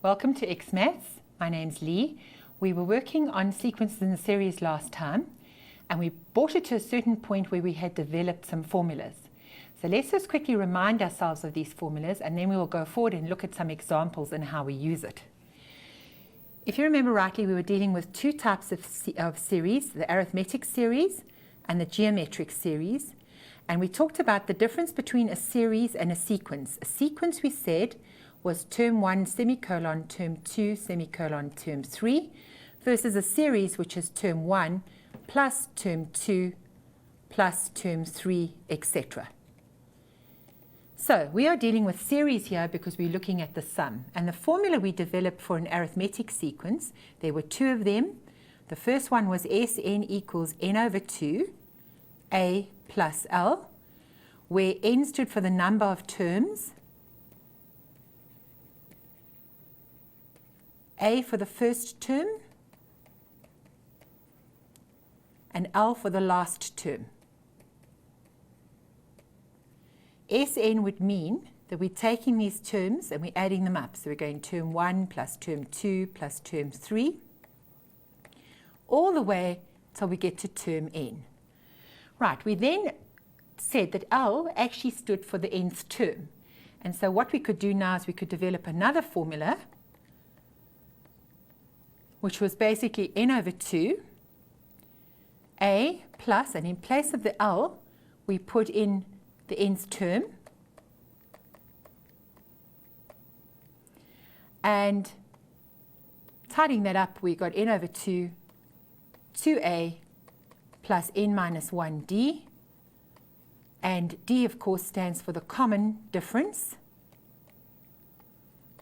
Welcome to XMaths. My name's Lee. We were working on sequences in the series last time, and we brought it to a certain point where we had developed some formulas. So let's just quickly remind ourselves of these formulas, and then we will go forward and look at some examples and how we use it. If you remember rightly, we were dealing with two types of series, the arithmetic series and the geometric series. And we talked about the difference between a series and a sequence. A sequence, we said, was term 1 semicolon term 2 semicolon term 3 versus a series which is term 1 plus term 2 plus term 3, etc. So we are dealing with series here because we're looking at the sum. And the formula we developed for an arithmetic sequence, there were two of them. The first one was Sn equals n over 2, a plus l, where n stood for the number of terms, a for the first term, and l for the last term. Sn would mean that we're taking these terms and we're adding them up. So we're going term 1 plus term 2 plus term 3, all the way till we get to term n. Right, we then said that L actually stood for the nth term. And so what we could do now is we could develop another formula, which was basically n over 2, a plus, and in place of the L, we put in the nth term, and tidying that up, we got n over 2, 2a plus n minus 1d, and d, of course, stands for the common difference,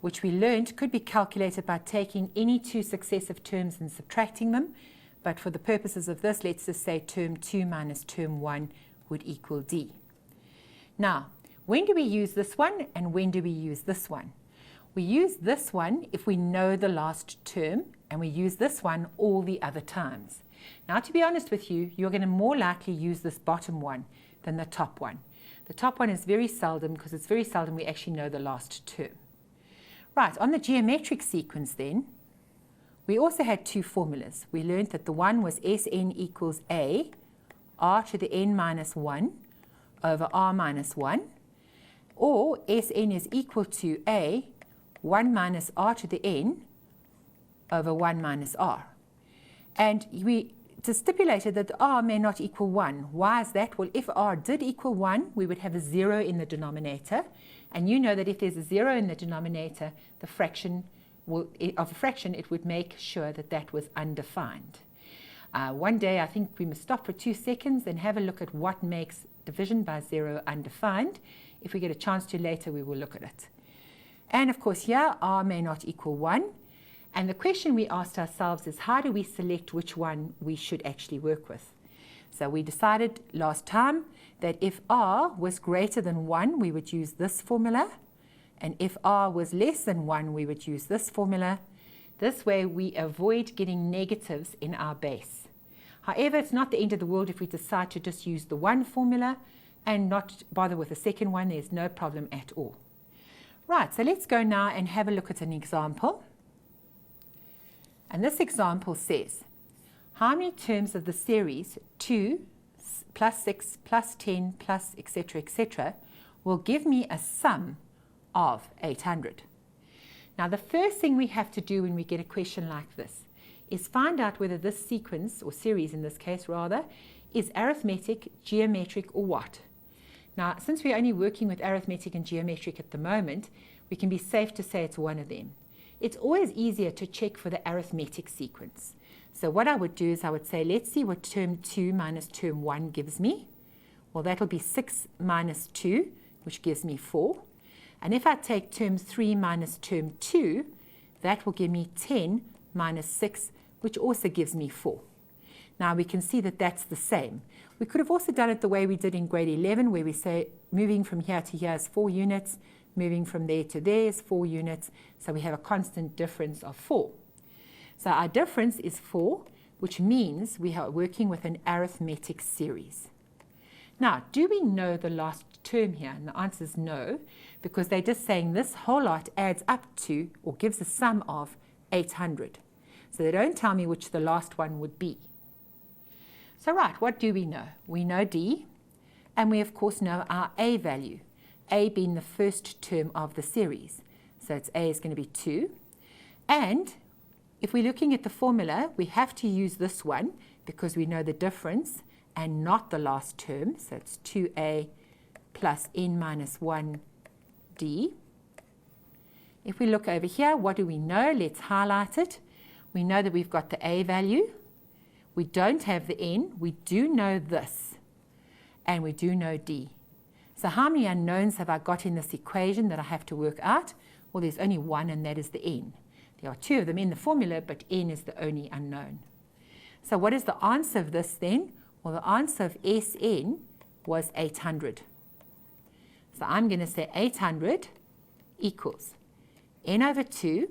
which we learned could be calculated by taking any two successive terms and subtracting them. But for the purposes of this, let's just say term 2 minus term 1 would equal d. Now, when do we use this one and when do we use this one? We use this one if we know the last term, and we use this one all the other times. Now, to be honest with you, you're going to more likely use this bottom one than the top one. The top one is very seldom, because it's very seldom we actually know the last term. Right, on the geometric sequence then, we also had two formulas. We learned that the one was Sn equals a, r to the n minus 1 over r minus 1, or Sn is equal to a, 1 minus r to the n over 1 minus r. And we stipulated that r may not equal 1. Why is that? Well, if r did equal 1, we would have a 0 in the denominator. And you know that if there's a 0 in the denominator, the fraction of a fraction, it would make sure that that was undefined. One day, I think we must stop for 2 seconds and have a look at what makes division by 0 undefined. If we get a chance to later, we will look at it. And of course, here, r may not equal 1. And the question we asked ourselves is, how do we select which one we should actually work with? So we decided last time that if r was greater than 1, we would use this formula. And if r was less than 1, we would use this formula. This way, we avoid getting negatives in our base. However, it's not the end of the world if we decide to just use the one formula and not bother with the second one. There's no problem at all. Right, so let's go now and have a look at an example. And this example says, how many terms of the series 2 plus 6 plus 10 plus etc. will give me a sum of 800? Now, the first thing we have to do when we get a question like this is find out whether this sequence, or series in this case rather, is arithmetic, geometric, or what. Now, since we're only working with arithmetic and geometric at the moment, we can be safe to say it's one of them. It's always easier to check for the arithmetic sequence. So what I would do is I would say, let's see what term 2 minus term 1 gives me. Well, that'll be 6 minus 2, which gives me 4. And if I take term 3 minus term 2, that will give me 10 minus 6, which also gives me 4. Now we can see that that's the same. We could have also done it the way we did in grade 11, where we say moving from here to here is 4 units, moving from there to there is 4 units, so we have a constant difference of 4. So our difference is 4, which means we are working with an arithmetic series. Now, do we know the last term here? And the answer is no, because they're just saying this whole lot adds up to, or gives a sum of, 800. So they don't tell me which the last one would be. So right, what do we know? We know D, and we of course know our A value, A being the first term of the series. So it's A is going to be 2. And if we're looking at the formula, we have to use this one because we know the difference and not the last term. So it's 2A plus n minus 1D. If we look over here, what do we know? Let's highlight it. We know that we've got the A value. We don't have the n. We do know this. And we do know D. So how many unknowns have I got in this equation that I have to work out? Well, there's only one, and that is the n. There are 2 of them in the formula, but n is the only unknown. So what is the answer of this then? Well, the answer of Sn was 800. So I'm going to say 800 equals n over 2,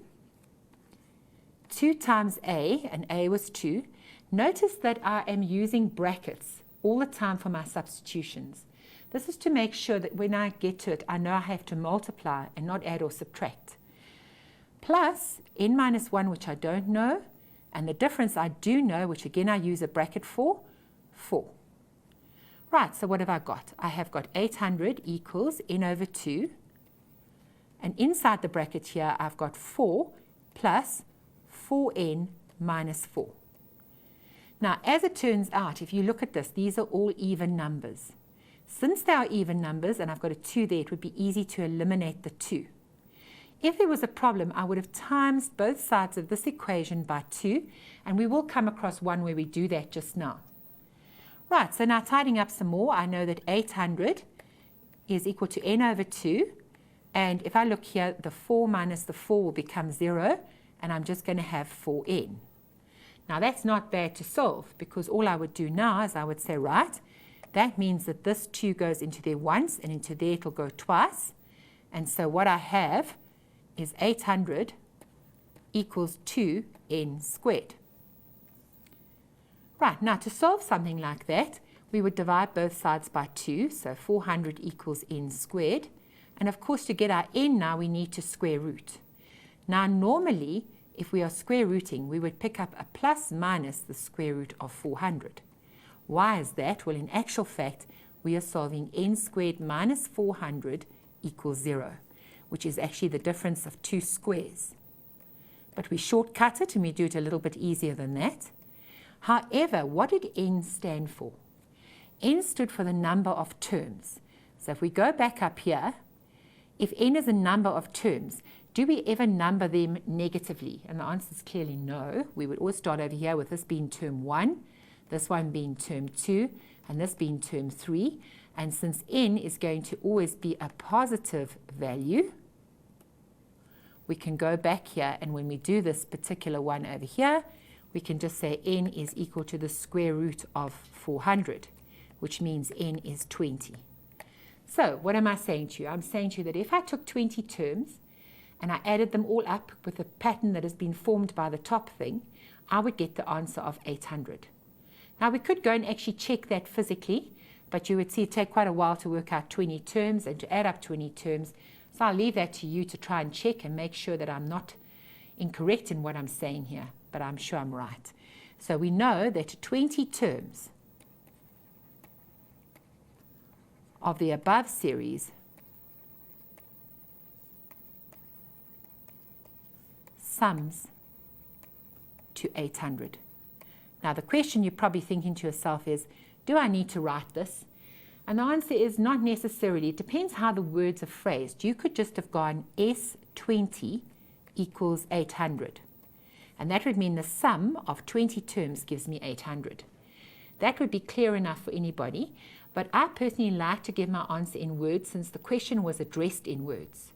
2 times A, and A was 2. Notice that I am using brackets all the time for my substitutions. This is to make sure that when I get to it, I know I have to multiply and not add or subtract. Plus n minus 1, which I don't know, and the difference I do know, which again I use a bracket for, 4. Right, so what have I got? I have got 800 equals n over 2. And inside the bracket here, I've got 4 plus 4n minus 4. Now, as it turns out, if you look at this, these are all even numbers. Since they are even numbers, and I've got a 2 there, it would be easy to eliminate the 2. If there was a problem, I would have times both sides of this equation by 2, and we will come across one where we do that just now. Right, so now tidying up some more, I know that 800 is equal to n over 2. And if I look here, the 4 minus the 4 will become 0, and I'm just going to have 4n. Now, that's not bad to solve, because all I would do now is I would say, right, that means that this 2 goes into there once, and into there it will go twice. And so what I have is 800 equals 2n squared. Right, now to solve something like that, we would divide both sides by 2, so 400 equals n squared. And of course, to get our n now, we need to square root. Now, normally, if we are square rooting, we would pick up a plus minus the square root of 400. Why is that? Well, in actual fact, we are solving n squared minus 400 equals 0, which is actually the difference of 2 squares. But we shortcut it, and we do it a little bit easier than that. However, what did n stand for? N stood for the number of terms. So if we go back up here, if n is a number of terms, do we ever number them negatively? And the answer is clearly no. We would always start over here with this being term 1, this one being term 2, and this being term 3. And since n is going to always be a positive value, we can go back here, and when we do this particular one over here, we can just say n is equal to the square root of 400, which means n is 20. So what am I saying to you? I'm saying to you that if I took 20 terms and I added them all up with a pattern that has been formed by the top thing, I would get the answer of 800. Now, we could go and actually check that physically, but you would see it take quite a while to work out 20 terms and to add up 20 terms. So I'll leave that to you to try and check and make sure that I'm not incorrect in what I'm saying here, but I'm sure I'm right. So we know that 20 terms of the above series sums to 800. Now, the question you're probably thinking to yourself is, do I need to write this? And the answer is not necessarily. It depends how the words are phrased. You could just have gone S20 equals 800. And that would mean the sum of 20 terms gives me 800. That would be clear enough for anybody. But I personally like to give my answer in words since the question was addressed in words.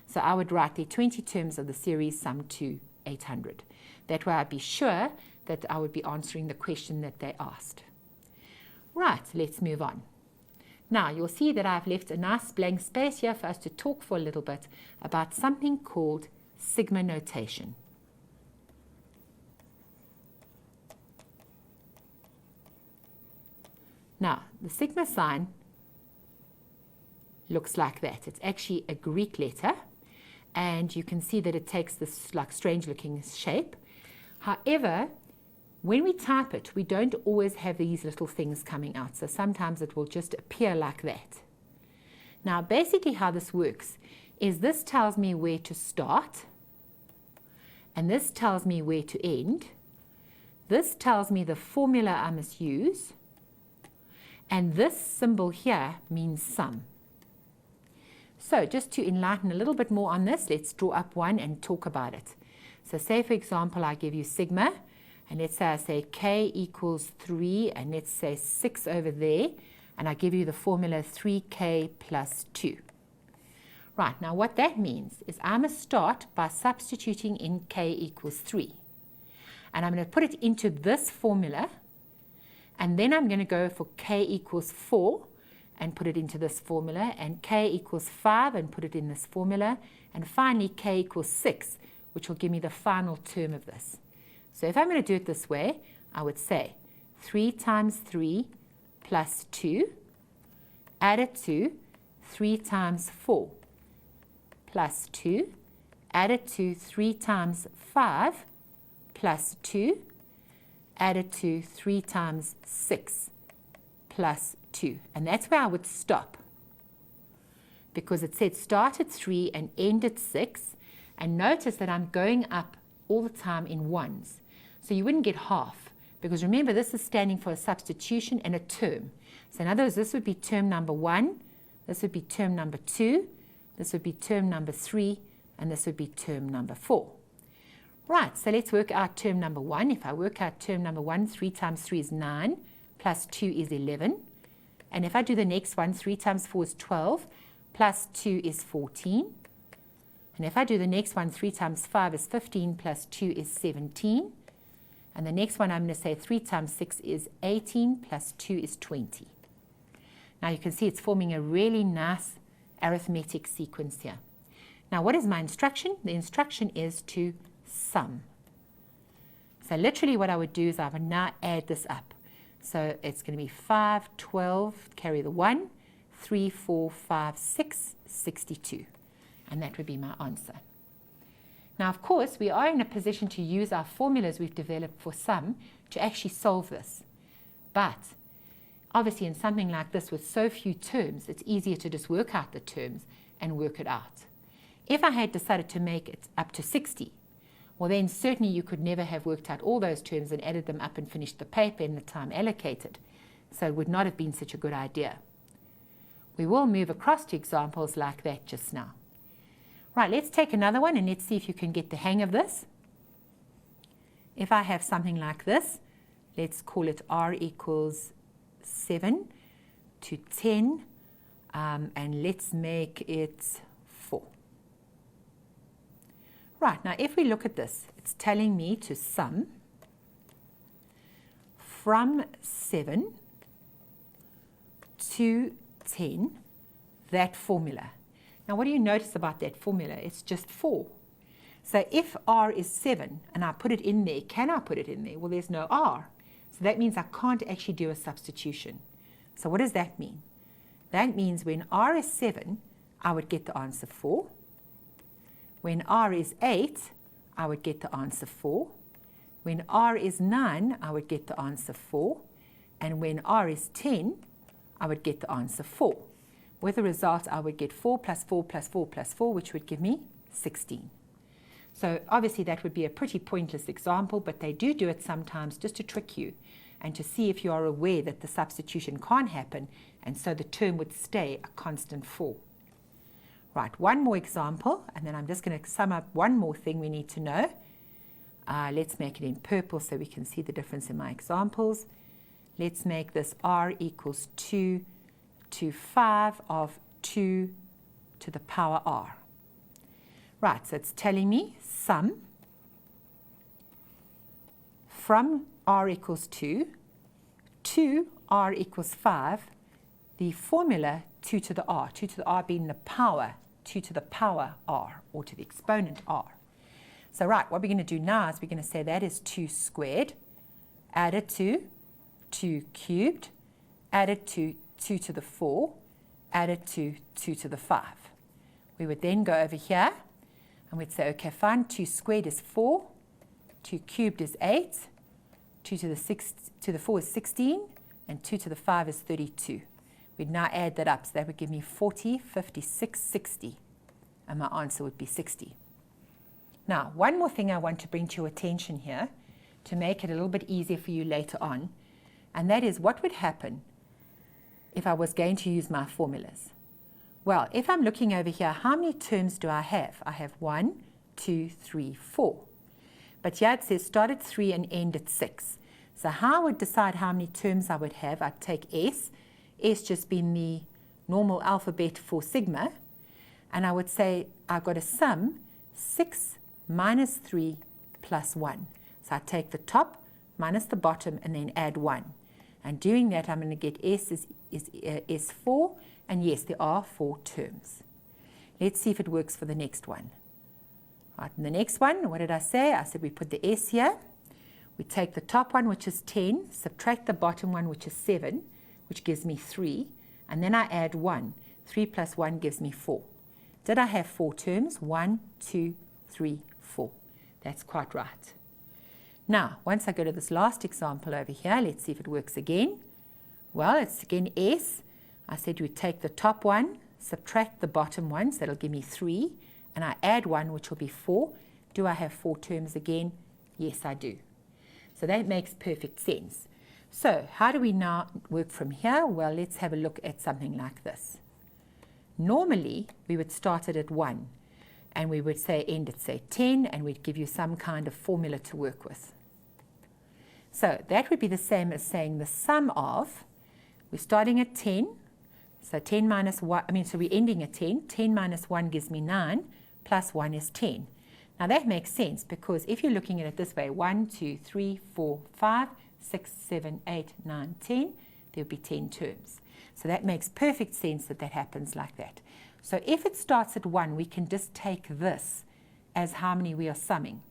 So I would write the 20 terms of the series sum to 800. That way I'd be sure that I would be answering the question that they asked. Right, let's move on. Now, you'll see that I've left a nice blank space here for us to talk for a little bit about something called sigma notation. Now, the sigma sign looks like that. It's actually a Greek letter, and you can see that it takes this like strange looking shape. However, when we type it, we don't always have these little things coming out. So sometimes it will just appear like that. Now, basically how this works is this tells me where to start, and this tells me where to end. This tells me the formula I must use, and this symbol here means sum. So just to enlighten a little bit more on this, let's draw up one and talk about it. So say, for example, I give you sigma, and let's say I say k equals 3, and let's say 6 over there, and I give you the formula 3k plus 2. Right, now what that means is I must start by substituting in k equals 3. And I'm going to put it into this formula, and then I'm going to go for k equals 4 and put it into this formula, and k equals 5 and put it in this formula, and finally k equals 6, which will give me the final term of this. So if I'm going to do it this way, I would say 3 times 3 plus 2 added to 3 times 4 plus 2 added to 3 times 5 plus 2 added to 3 times 6 plus 2. And that's where I would stop, because it said start at 3 and end at 6. And notice that I'm going up all the time in ones. So you wouldn't get half, because remember, this is standing for a substitution and a term. So in other words, this would be term number 1, this would be term number 2, this would be term number 3, and this would be term number 4. Right, so let's work out term number 1. If I work out term number 1, 3 times 3 is 9, plus 2 is 11. And if I do the next one, 3 times 4 is 12, plus 2 is 14. And if I do the next one, 3 times 5 is 15, plus 2 is 17. And the next one, I'm going to say 3 times 6 is 18, plus 2 is 20. Now you can see it's forming a really nice arithmetic sequence here. Now what is my instruction? The instruction is to sum. So literally what I would do is I would now add this up. So it's going to be 5, 12, carry the 1, 3, 4, 5, 6, 62. And that would be my answer. Now, of course, we are in a position to use our formulas we've developed for sum to actually solve this. But obviously in something like this with so few terms, it's easier to just work out the terms and work it out. If I had decided to make it up to 60, well then certainly you could never have worked out all those terms and added them up and finished the paper in the time allocated. So it would not have been such a good idea. We will move across to examples like that just now. Right, let's take another one and let's see if you can get the hang of this. If I have something like this, let's call it r equals 7 to 10, and let's make it 4. Right, now if we look at this, it's telling me to sum from 7 to 10, that formula. Now what do you notice about that formula? It's just 4. So if r is 7 and I put it in there, can I put it in there? Well, there's no r. So that means I can't actually do a substitution. So what does that mean? That means when r is 7, I would get the answer 4. When r is 8, I would get the answer 4. When r is 9, I would get the answer 4. And when r is 10, I would get the answer 4. With the result, I would get 4 plus 4 plus 4 plus 4, which would give me 16. So obviously that would be a pretty pointless example, but they do it sometimes just to trick you and to see if you are aware that the substitution can't happen, and so the term would stay a constant 4. Right, one more example, and then I'm just going to sum up one more thing we need to know. Let's make it in purple so we can see the difference in my examples. Let's make this r equals 2 to 5 of 2 to the power r. Right, so it's telling me sum from r equals 2 to r equals 5, the formula 2 to the r, 2 to the r being the power, 2 to the power r, or to the exponent r. So right, what we're going to do now is we're going to say that is 2 squared, added to 2 cubed, added to 2 to the 4, added to 2 to the 5. We would then go over here and we'd say, okay, fine, 2 squared is 4, 2 cubed is 8, 2 to the 4 is 16, and 2 to the 5 is 32. We'd now add that up, so that would give me 40, 56, 60, and my answer would be 60. Now, one more thing I want to bring to your attention here to make it a little bit easier for you later on, and that is what would happen if I was going to use my formulas. Well, if I'm looking over here, how many terms do I have? I have 1, 2, 3, 4. But here it says start at 3 and end at 6. So how I would decide how many terms I would have, I'd take S just being the normal alphabet for sigma, and I would say I've got a sum 6 minus 3 plus 1. So I take the top minus the bottom and then add 1. And doing that, I'm going to get S is S4, and yes, there are 4 terms. Let's see if it works for the next one. Right, in the next one, what did I say? I said we put the S here. We take the top one, which is 10, subtract the bottom one, which is 7, which gives me 3, and then I add 1. 3 plus 1 gives me 4. Did I have 4 terms? 1, 2, 3, 4. That's quite right. Now, once I go to this last example over here, let's see if it works again. Well, it's again S. I said we take the top one, subtract the bottom one, so that'll give me 3, and I add 1, which will be 4. Do I have 4 terms again? Yes, I do. So that makes perfect sense. So how do we now work from here? Well, let's have a look at something like this. Normally, we would start it at 1, and we would say end at, say, 10, and we'd give you some kind of formula to work with. So that would be the same as saying the sum of, we're starting at 10, so 10 minus 1, so we're ending at 10. 10 minus 1 gives me 9, plus 1 is 10. Now that makes sense, because if you're looking at it this way, 1, 2, 3, 4, 5, 6, 7, 8, 9, 10, there would be 10 terms. So that makes perfect sense that that happens like that. So if it starts at 1, we can just take this as how many we are summing.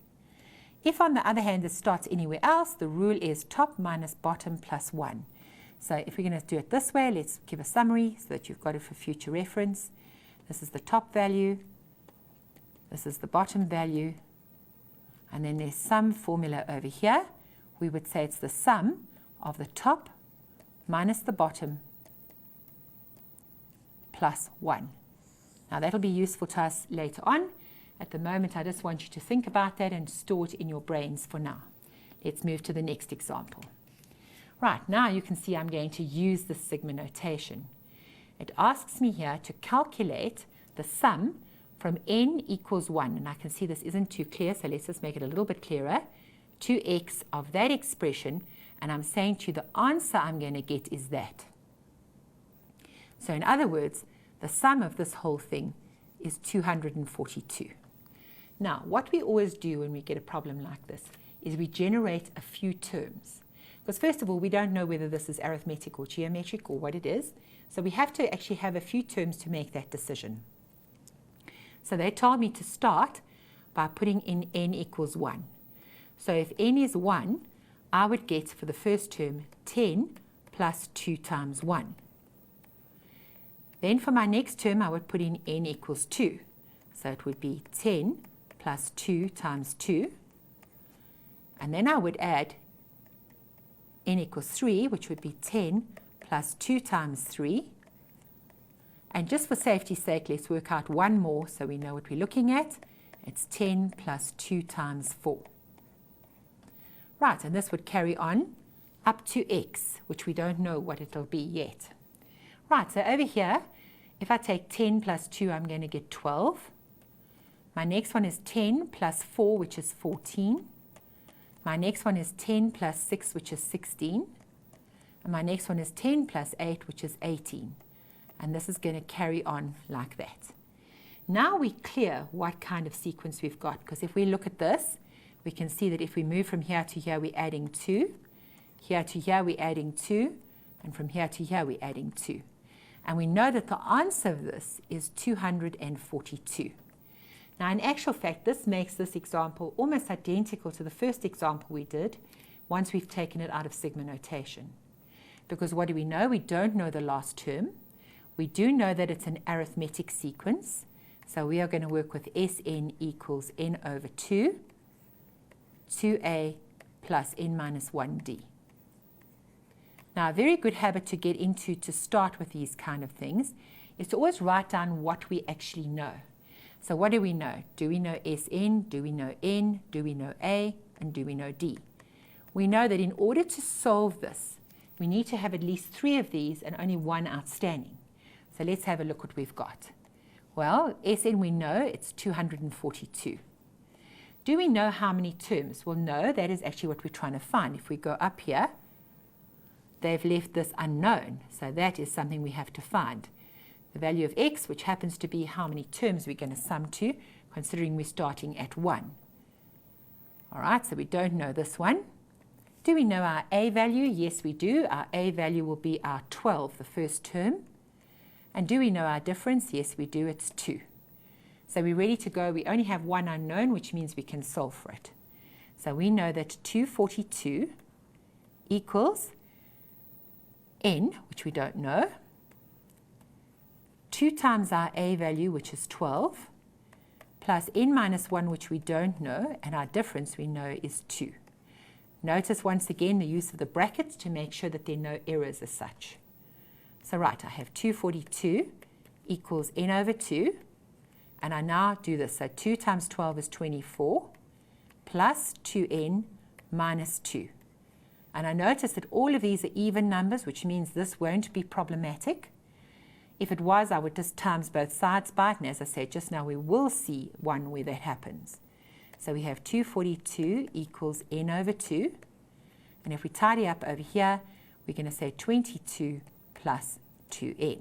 If, on the other hand, it starts anywhere else, the rule is top minus bottom plus 1. So if we're going to do it this way, let's give a summary so that you've got it for future reference. This is the top value. This is the bottom value. And then there's some formula over here. We would say it's the sum of the top minus the bottom plus 1. Now that'll be useful to us later on. At the moment, I just want you to think about that and store it in your brains for now. Let's move to the next example. Right, now you can see I'm going to use the sigma notation. It asks me here to calculate the sum from n equals 1, and I can see this isn't too clear, so let's just make it a little bit clearer, to x of that expression, and I'm saying to you the answer I'm going to get is that. So in other words, the sum of this whole thing is 242. Now, what we always do when we get a problem like this is we generate a few terms. Because first of all, we don't know whether this is arithmetic or geometric or what it is. So we have to actually have a few terms to make that decision. So they told me to start by putting in n equals 1. So if n is 1, I would get for the first term 10 plus 2 times 1. Then for my next term, I would put in n equals 2. So it would be 10 plus 2 times 2. And then I would add n equals 3, which would be 10 plus 2 times 3. And just for safety's sake, let's work out one more so we know what we're looking at. It's 10 plus 2 times 4. Right, and this would carry on up to x, which we don't know what it'll be yet. Right, so over here, if I take 10 plus 2, I'm going to get 12. My next one is 10 plus 4, which is 14. My next one is 10 plus 6, which is 16. And my next one is 10 plus 8, which is 18. And this is going to carry on like that. Now we're clear what kind of sequence we've got, because if we look at this, we can see that if we move from here to here, we're adding 2. Here to here, we're adding 2. And from here to here, we're adding 2. And we know that the answer of this is 242. Now, in actual fact, this makes this example almost identical to the first example we did once we've taken it out of sigma notation. Because what do we know? We don't know the last term. We do know that it's an arithmetic sequence. So we are going to work with Sn equals n over 2, 2a plus n minus 1d. Now, a very good habit to get into to start with these kind of things is to always write down what we actually know. So what do we know? Do we know Sn? Do we know n? Do we know a? And do we know d? We know that in order to solve this, we need to have at least 3 of these and only 1 outstanding. So let's have a look what we've got. Well, Sn we know it's 242. Do we know how many terms? Well, no, that is actually what we're trying to find. If we go up here, they've left this unknown, so that is something we have to find. The value of x, which happens to be how many terms we're going to sum to, considering we're starting at 1. All right, so we don't know this one. Do we know our a value? Yes, we do. Our a value will be our 12, the first term. And do we know our difference? Yes, we do. It's 2. So we're ready to go. We only have one unknown, which means we can solve for it. So we know that 242 equals n, which we don't know, 2 times our a value, which is 12, plus n minus 1, which we don't know, and our difference we know is 2. Notice once again the use of the brackets to make sure that there are no errors as such. So right, I have 242 equals n over 2, and I now do this. So 2 times 12 is 24, plus 2n minus 2. And I notice that all of these are even numbers, which means this won't be problematic. If it was, I would just times both sides by it, and as I said just now, we will see one where that happens. So we have 242 equals n over 2, and if we tidy up over here, we're going to say 22 plus 2n.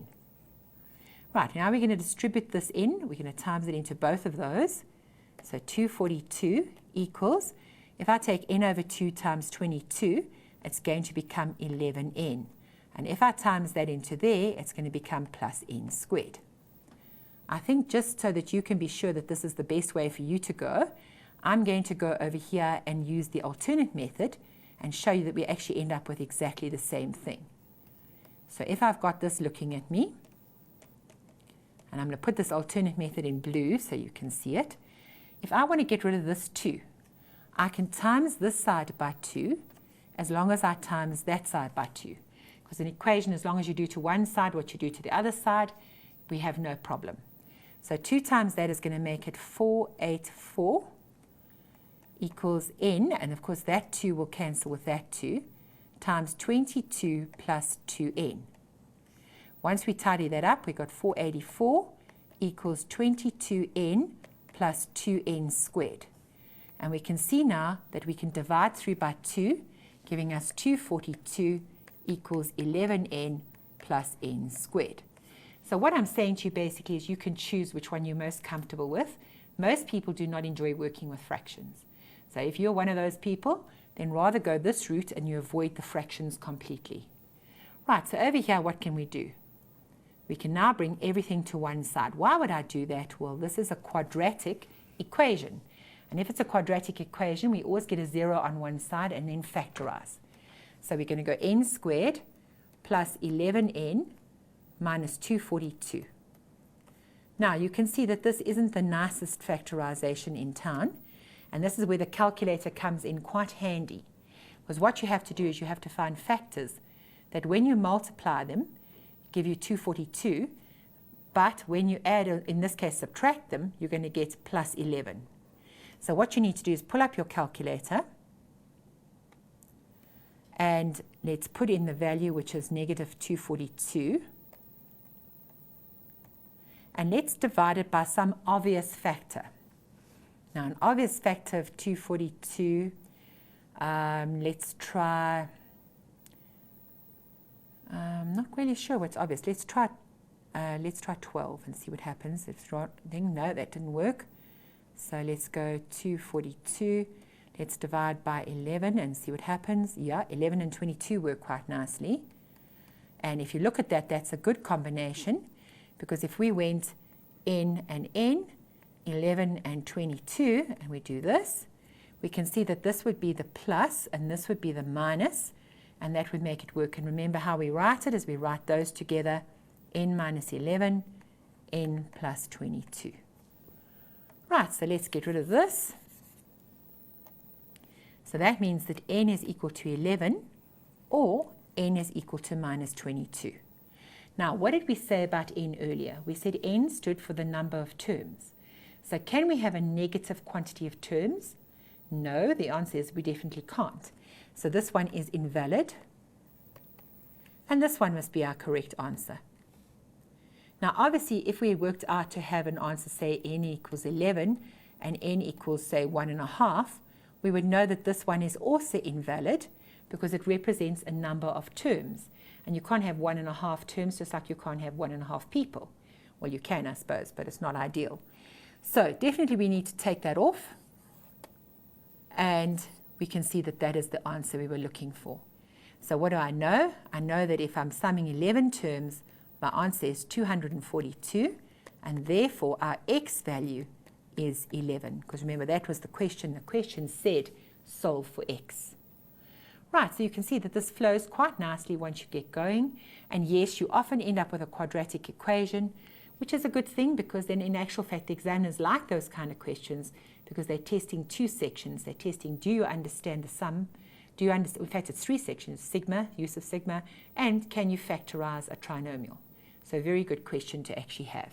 Right, now we're going to distribute this in. We're going to times it into both of those. So 242 equals, if I take n over 2 times 22, it's going to become 11n. And if I times that into there, it's going to become plus n squared. I think just so that you can be sure that this is the best way for you to go, I'm going to go over here and use the alternate method and show you that we actually end up with exactly the same thing. So if I've got this looking at me, and I'm going to put this alternate method in blue so you can see it. If I want to get rid of this 2, I can times this side by 2 as long as I times that side by 2. Because an equation, as long as you do to one side what you do to the other side, we have no problem. So 2 times that is going to make it 484 equals n, and of course that 2 will cancel with that 2, times 22 plus 2n. Once we tidy that up, we got 484 equals 22n plus 2n squared. And we can see now that we can divide through by 2, giving us 242 equals 11n plus n squared. So what I'm saying to you basically is you can choose which one you're most comfortable with. Most people do not enjoy working with fractions. So if you're one of those people, then rather go this route and you avoid the fractions completely. Right, so over here, what can we do? We can now bring everything to one side. Why would I do that? Well, this is a quadratic equation. And if it's a quadratic equation, we always get a 0 on one side and then factorize. So we're going to go n squared plus 11n minus 242. Now, you can see that this isn't the nicest factorization in town. And this is where the calculator comes in quite handy. Because what you have to do is you have to find factors that when you multiply them, give you 242, but when you add, in this case, subtract them, you're going to get plus 11. So what you need to do is pull up your calculator, and let's put in the value, which is negative 242, and let's divide it by some obvious factor. Now, an obvious factor of 242, let's try, I'm not really sure what's obvious. Let's try 12 and see what happens. No, that didn't work. So let's go 242. Let's divide by 11 and see what happens. Yeah, 11 and 22 work quite nicely. And if you look at that, that's a good combination, because if we went n and n, 11 and 22, and we do this, we can see that this would be the plus and this would be the minus, and that would make it work. And remember how we write it is we write those together, n minus 11, n plus 22. Right, so let's get rid of this. So that means that n is equal to 11, or n is equal to minus 22. Now, what did we say about n earlier? We said n stood for the number of terms. So can we have a negative quantity of terms? No, the answer is we definitely can't. So this one is invalid, and this one must be our correct answer. Now, obviously, if we worked out to have an answer, say n equals 11 and n equals, say, 1.5, we would know that this one is also invalid because it represents a number of terms. And you can't have 1.5 terms just like you can't have 1.5 people. Well, you can, I suppose, but it's not ideal. So definitely we need to take that off. And we can see that that is the answer we were looking for. So what do I know? I know that if I'm summing 11 terms, my answer is 242, and therefore our x value is 11. Because remember, that was the question. The question said solve for x. Right, so you can see that this flows quite nicely once you get going. And yes, you often end up with a quadratic equation, which is a good thing, because then in actual fact the examiners like those kind of questions, because they're testing two sections. They're testing, do you understand the sum? Do you understand? In fact, it's three sections: sigma, use of sigma, and can you factorize a trinomial? So a very good question to actually have.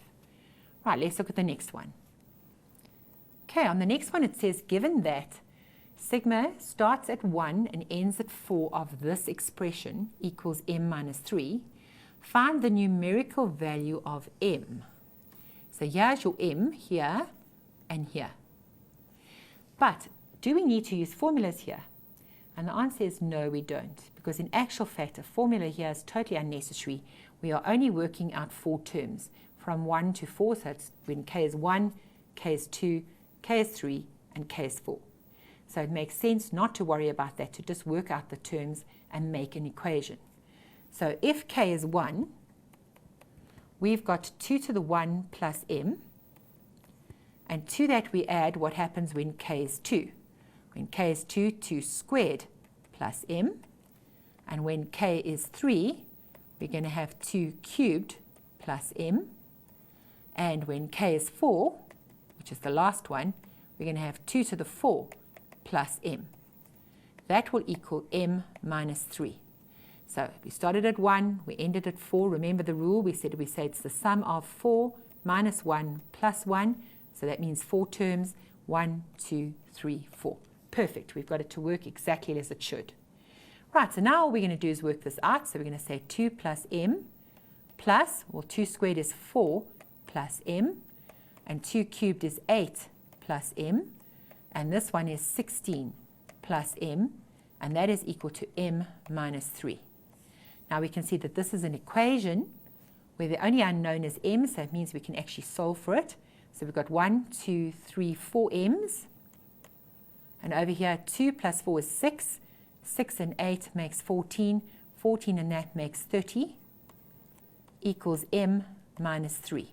Right, let's look at the next one. Okay, on the next one it says, given that sigma starts at 1 and ends at 4 of this expression equals m minus 3, find the numerical value of m. So here's your m, here and here. But do we need to use formulas here? And the answer is no, we don't, because in actual fact a formula here is totally unnecessary. We are only working out 4 terms from 1 to 4, so it's when k is 1, k is 2, k is 3, and k is 4. So it makes sense not to worry about that, to just work out the terms and make an equation. So if k is 1, we've got 2 to the 1 plus m, and to that we add what happens when k is 2. When k is 2, 2 squared plus m, and when k is 3, we're going to have 2 cubed plus m, and when k is 4, which is the last one, we're going to have 2 to the 4 plus m. That will equal m minus 3. So we started at 1, we ended at 4. Remember the rule, we say it's the sum of 4 minus 1 plus 1. So that means 4 terms, 1, 2, 3, 4. Perfect, we've got it to work exactly as it should. Right, so now all we're going to do is work this out. So we're going to say 2 plus m plus, well, 2 squared is 4 plus m, and 2 cubed is 8 plus m, and this one is 16 plus m, and that is equal to m minus 3. Now we can see that this is an equation where the only unknown is m, so it means we can actually solve for it. So we've got 1, 2, 3, 4 m's, and over here 2 plus 4 is 6, 6 and 8 makes 14, 14 and that makes 30, equals m minus 3.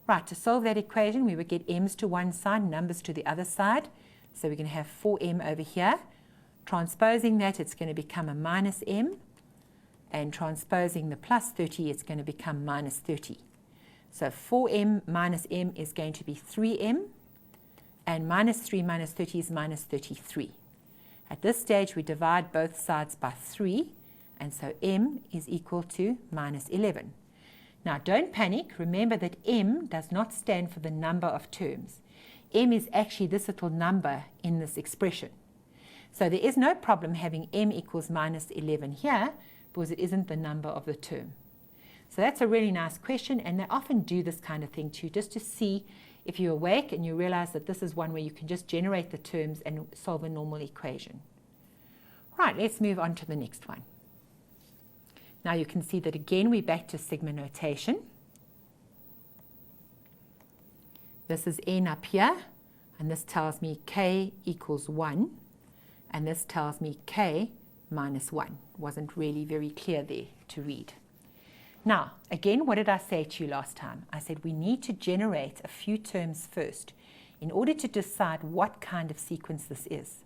Right, to solve that equation, we would get m's to one side, numbers to the other side. So we're going to have 4m over here. Transposing that, it's going to become a minus m. And transposing the plus 30, it's going to become minus 30. So 4m minus m is going to be 3m. And minus 3 minus 30 is minus 33. At this stage, we divide both sides by 3. And so m is equal to minus 11. Now, don't panic. Remember that m does not stand for the number of terms. M is actually this little number in this expression. So there is no problem having m equals minus 11 here, because it isn't the number of the term. So that's a really nice question, and they often do this kind of thing too, just to see if you're awake and you realize that this is one where you can just generate the terms and solve a normal equation. Right, let's move on to the next one. Now you can see that again we're back to sigma notation. This is n up here, and this tells me k equals 1, and this tells me k minus 1. Wasn't really very clear there to read. Now, again, what did I say to you last time? I said we need to generate a few terms first in order to decide what kind of sequence this is.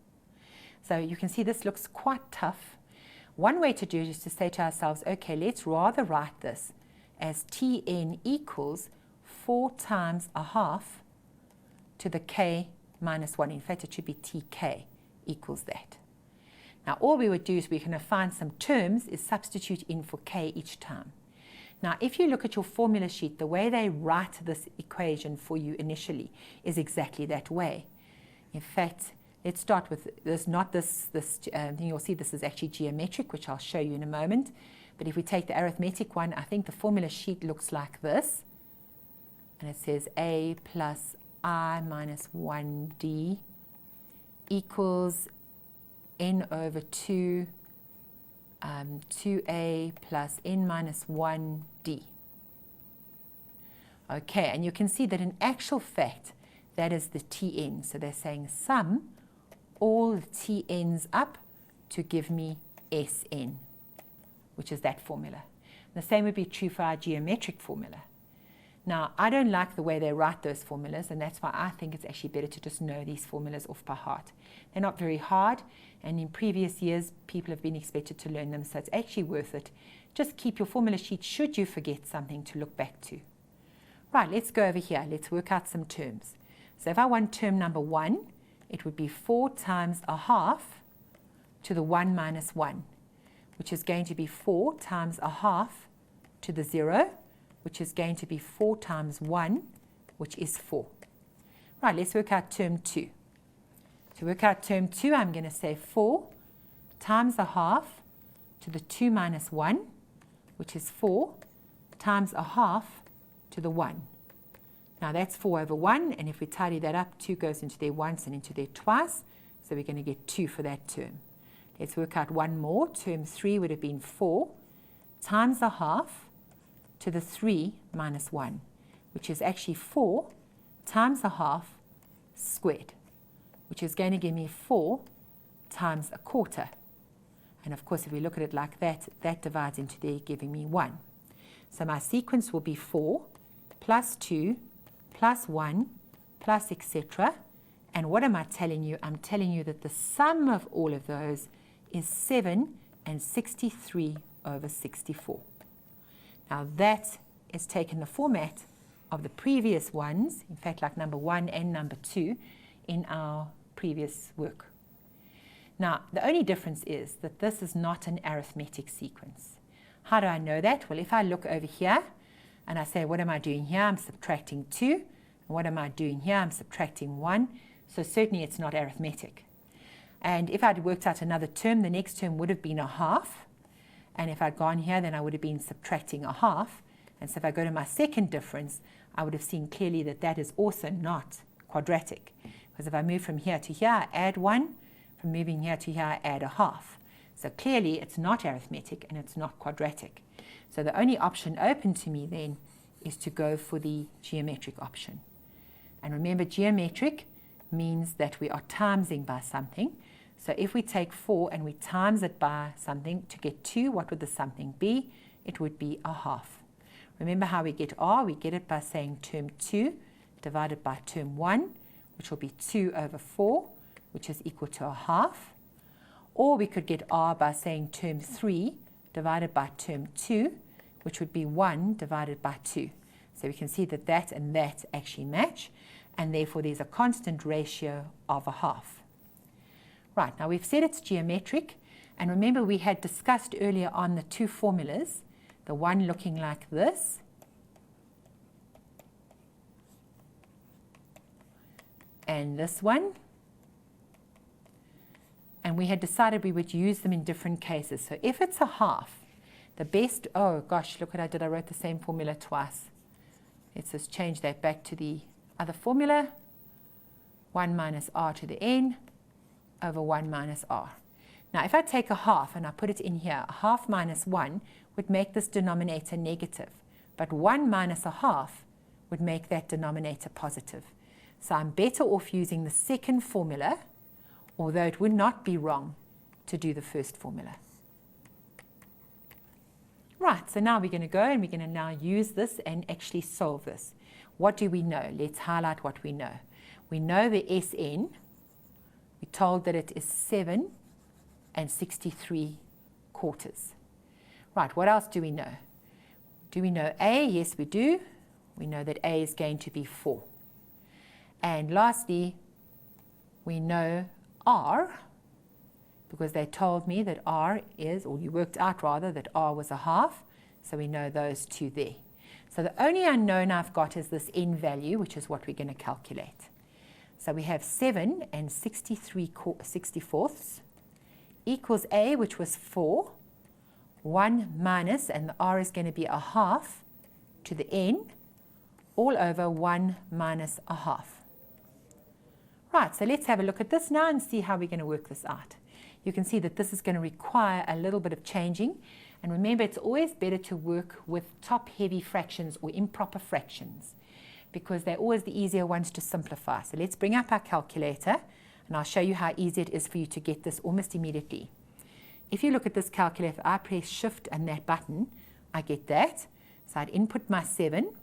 So you can see this looks quite tough. One way to do it is to say to ourselves, okay, let's rather write this as Tn equals 4 times a half to the k minus 1. In fact, it should be Tk equals that. Now, all we would do is we're going to find some terms, is substitute in for k each time. Now, if you look at your formula sheet, the way they write this equation for you initially is exactly that way. In fact, let's start with this, not this you'll see this is actually geometric, which I'll show you in a moment. But if we take the arithmetic one, I think the formula sheet looks like this. And it says a plus I minus 1d equals n over 2, 2a plus n minus 1d. Okay, and you can see that in actual fact, that is the Tn. So they're saying sum all the Tn's up to give me Sn, which is that formula. And the same would be true for our geometric formula. Now, I don't like the way they write those formulas, and that's why I think it's actually better to just know these formulas off by heart. They're not very hard, and in previous years, people have been expected to learn them, so it's actually worth it. Just keep your formula sheet should you forget something to look back to. Right, let's go over here. Let's work out some terms. So if I want term number 1, it would be 4 times a half to the 1 minus 1, which is going to be 4 times a half to the 0, which is going to be 4 times 1, which is 4. Right, let's work out term 2. To work out term 2, I'm going to say 4 times a half to the 2 minus 1, which is 4, times a half to the 1. Now that's 4 over 1, and if we tidy that up, 2 goes into there once and into there twice, so we're going to get 2 for that term. Let's work out one more. Term 3 would have been 4 times a half to the 3 minus 1, which is actually 4 times a half squared, which is going to give me 4 times a quarter. And of course, if we look at it like that, that divides into there, giving me 1. So my sequence will be 4 plus 2 plus 1 plus etc. And what am I telling you? I'm telling you that the sum of all of those is 7 and 63 over 64. Now that is taken the format of the previous ones, in fact like number 1 and number 2 in our previous work. Now the only difference is that this is not an arithmetic sequence. How do I know that? Well, if I look over here and I say, what am I doing here? I'm subtracting 2. And what am I doing here? I'm subtracting 1. So certainly it's not arithmetic. And if I'd worked out another term, the next term would have been a half. And if I'd gone here, then I would have been subtracting a half. And so if I go to my second difference, I would have seen clearly that that is also not quadratic. Because if I move from here to here, I add 1. From moving here to here, I add a half. So clearly it's not arithmetic and it's not quadratic. So the only option open to me then is to go for the geometric option. And remember, geometric means that we are timesing by something. So if we take 4 and we times it by something to get 2, what would the something be? It would be a half. Remember how we get r? We get it by saying term 2 divided by term 1, which will be 2 over 4, which is equal to a half. Or we could get r by saying term 3 divided by term 2, which would be 1 divided by 2. So we can see that that and that actually match, and therefore there's a constant ratio of a half. Right, now we've said it's geometric, and remember we had discussed earlier on the two formulas, the one looking like this, and this one. And we had decided we would use them in different cases. So if it's a half, the best, oh gosh, look what I did. I wrote the same formula twice. Let's just change that back to the other formula. 1 minus r to the n over 1 minus r. Now if I take a half and I put it in here, a half minus 1 would make this denominator negative. But 1 minus a half would make that denominator positive. So I'm better off using the second formula, although it would not be wrong to do the first formula. Right, so now we're going to go and we're going to now use this and actually solve this. What do we know? Let's highlight what we know. We know the SN. We're told that it is 7 and 63 quarters. Right, what else do we know? Do we know A? Yes, we do. We know that A is going to be 4. And lastly, we know R, because they told me that R is, or you worked out rather, that R was a half. So we know those two there. So the only unknown I've got is this N value, which is what we're going to calculate. So we have 7 and 64ths equals A, which was 4, 1 minus, and the R is going to be a half to the N, all over 1 minus a half. Right, so let's have a look at this now and see how we're going to work this out. You can see that this is going to require a little bit of changing. And remember, it's always better to work with top-heavy fractions or improper fractions because they're always the easier ones to simplify. So let's bring up our calculator, and I'll show you how easy it is for you to get this almost immediately. If you look at this calculator, I press Shift and that button, I get that. So I'd input my 7,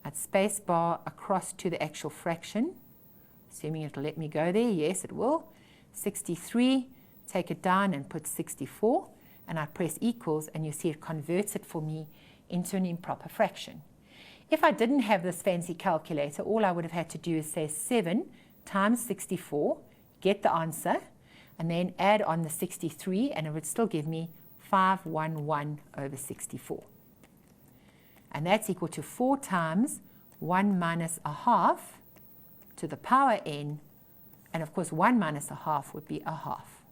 I'd space bar across to the actual fraction, assuming it'll let me go there. Yes, it will. 63, take it down and put 64, and I press equals, and you see it converts it for me into an improper fraction. If I didn't have this fancy calculator, all I would have had to do is say 7 times 64, get the answer, and then add on the 63, and it would still give me 511 over 64. And that's equal to 4 times 1 minus a half to the power n, and of course 1 minus a half would be a half.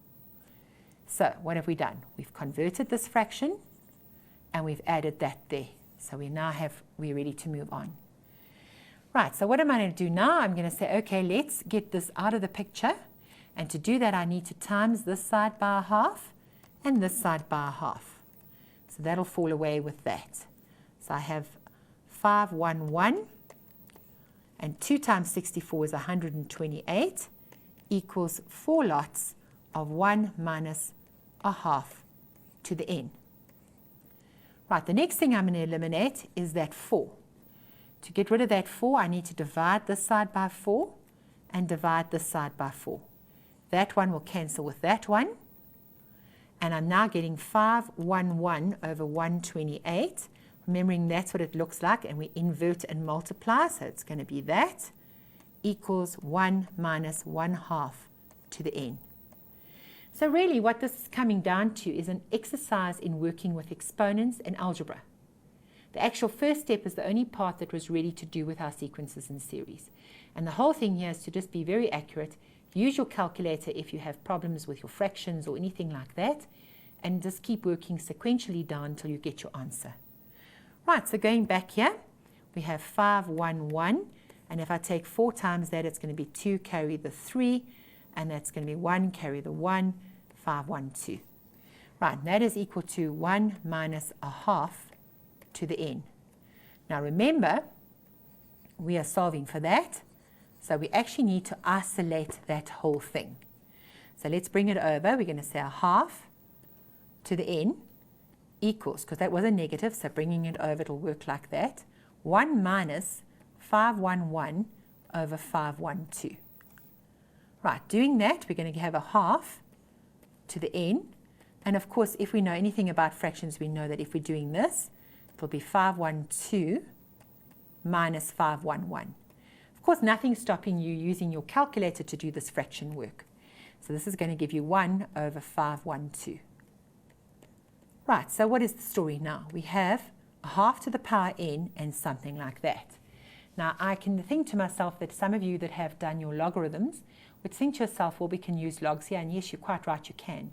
So what have we done? We've converted this fraction and we've added that there. So we're ready to move on. Right, so what am I going to do now? I'm going to say, okay, let's get this out of the picture. And to do that, I need to times this side by a half and this side by a half. So that'll fall away with that. So I have 511, and 2 times 64 is 128, equals 4 lots of 1 minus a half to the n. Right, the next thing I'm going to eliminate is that 4. To get rid of that 4, I need to divide this side by 4 and divide this side by 4. That one will cancel with that one. And I'm now getting 511 over 128. Remembering that's what it looks like, and we invert and multiply, so it's going to be that equals 1 minus 1/2 to the n. So really what this is coming down to is an exercise in working with exponents and algebra. The actual first step is the only part that was ready to do with our sequences and series. And the whole thing here is to just be very accurate. Use your calculator if you have problems with your fractions or anything like that, and just keep working sequentially down until you get your answer. Right, so going back here, we have 511, and if I take 4 times that, it's going to be 2 carry the 3, and that's going to be 1 carry the 1, 512. Right, and that is equal to 1 minus a half to the n. Now remember, we are solving for that, so we actually need to isolate that whole thing. So let's bring it over. We're going to say a half to the n equals, because that was a negative, so bringing it over, it'll work like that, 1 minus 511 over 512. Right, doing that, we're going to have a half to the n, and of course, if we know anything about fractions, we know that if we're doing this, it'll be 512 minus 511. Of course, nothing's stopping you using your calculator to do this fraction work. So this is going to give you 1 over 512. Right, so what is the story now? We have a half to the power n and something like that. Now, I can think to myself that some of you that have done your logarithms would think to yourself, well, we can use logs here, and yes, you're quite right, you can.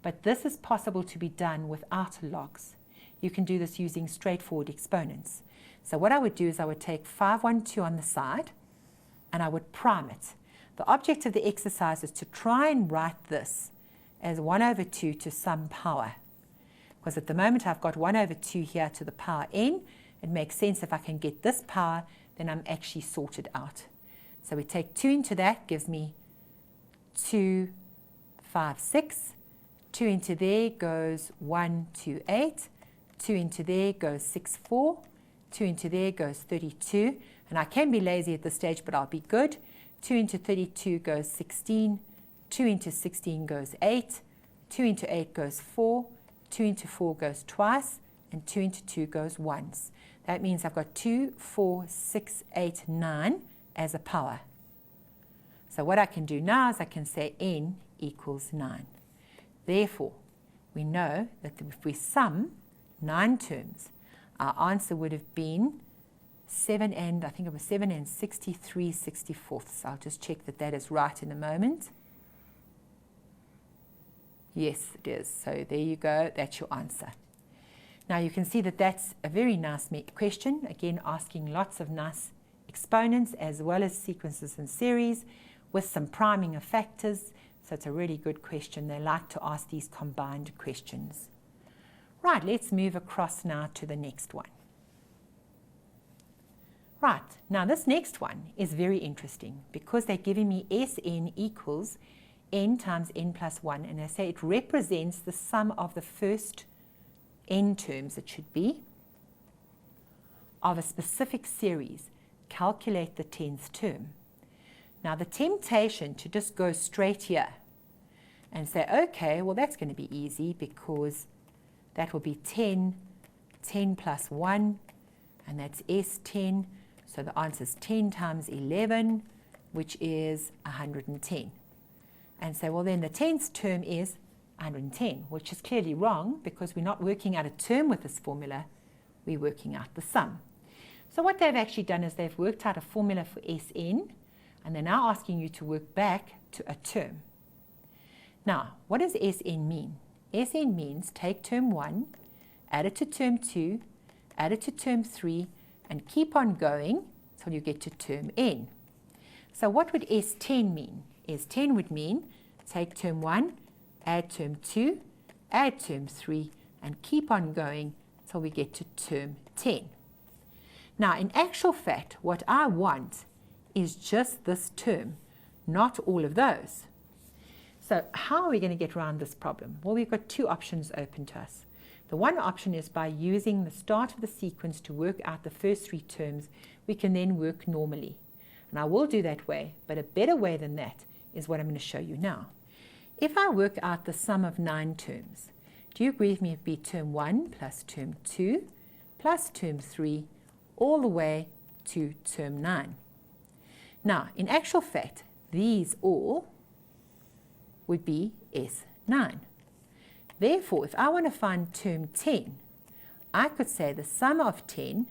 But this is possible to be done without logs. You can do this using straightforward exponents. So what I would do is I would take 512 on the side, and I would prime it. The object of the exercise is to try and write this as 1 over 2 to some power. Because at the moment I've got 1 over 2 here to the power n. It makes sense if I can get this power, then I'm actually sorted out. So we take 2 into that, gives me 2, 5, 6. 2 into there goes 1, 2, 8. 2 into there goes 6, 4. 2 into there goes 32. And I can be lazy at this stage, but I'll be good. 2 into 32 goes 16. 2 into 16 goes 8. 2 into 8 goes 4. 2 into 4 goes twice. And 2 into 2 goes once. That means I've got 2, 4, 6, 8, 9 as a power. So what I can do now is I can say n equals 9. Therefore, we know that if we sum 9 terms, our answer would have been 7 and 63/64. I'll just check that that is right in a moment. Yes, it is. So there you go. That's your answer. Now you can see that that's a very nice question. Again, asking lots of nice exponents as well as sequences and series with some priming of factors. So it's a really good question. They like to ask these combined questions. Right, let's move across now to the next one. Right, now this next one is very interesting because they're giving me Sn equals n times n plus 1, and they say it represents the sum of the first n terms, it should be, of a specific series. Calculate the 10th term. Now the temptation to just go straight here and say, okay, well that's going to be easy because that will be 10, 10 plus 1, and that's S10. So the answer is 10 times 11, which is 110. And say, well then the 10th term is 110, which is clearly wrong because we're not working out a term with this formula, we're working out the sum. So what they've actually done is they've worked out a formula for Sn, and they're now asking you to work back to a term. Now, what does Sn mean? Sn means take term 1, add it to term 2, add it to term 3, and keep on going till you get to term n. So what would S10 mean? S10 would mean take term 1, add term 2, add term 3, and keep on going till we get to term 10. Now, in actual fact, what I want is just this term, not all of those. So how are we going to get around this problem? Well, we've got two options open to us. The one option is by using the start of the sequence to work out the first 3 terms. We can then work normally. And I will do that way, but a better way than that is what I'm going to show you now. If I work out the sum of 9 terms, do you agree with me it would be term 1 plus term 2 plus term 3 all the way to term 9? Now, in actual fact, these all would be S9. Therefore, if I want to find term 10, I could say the sum of 10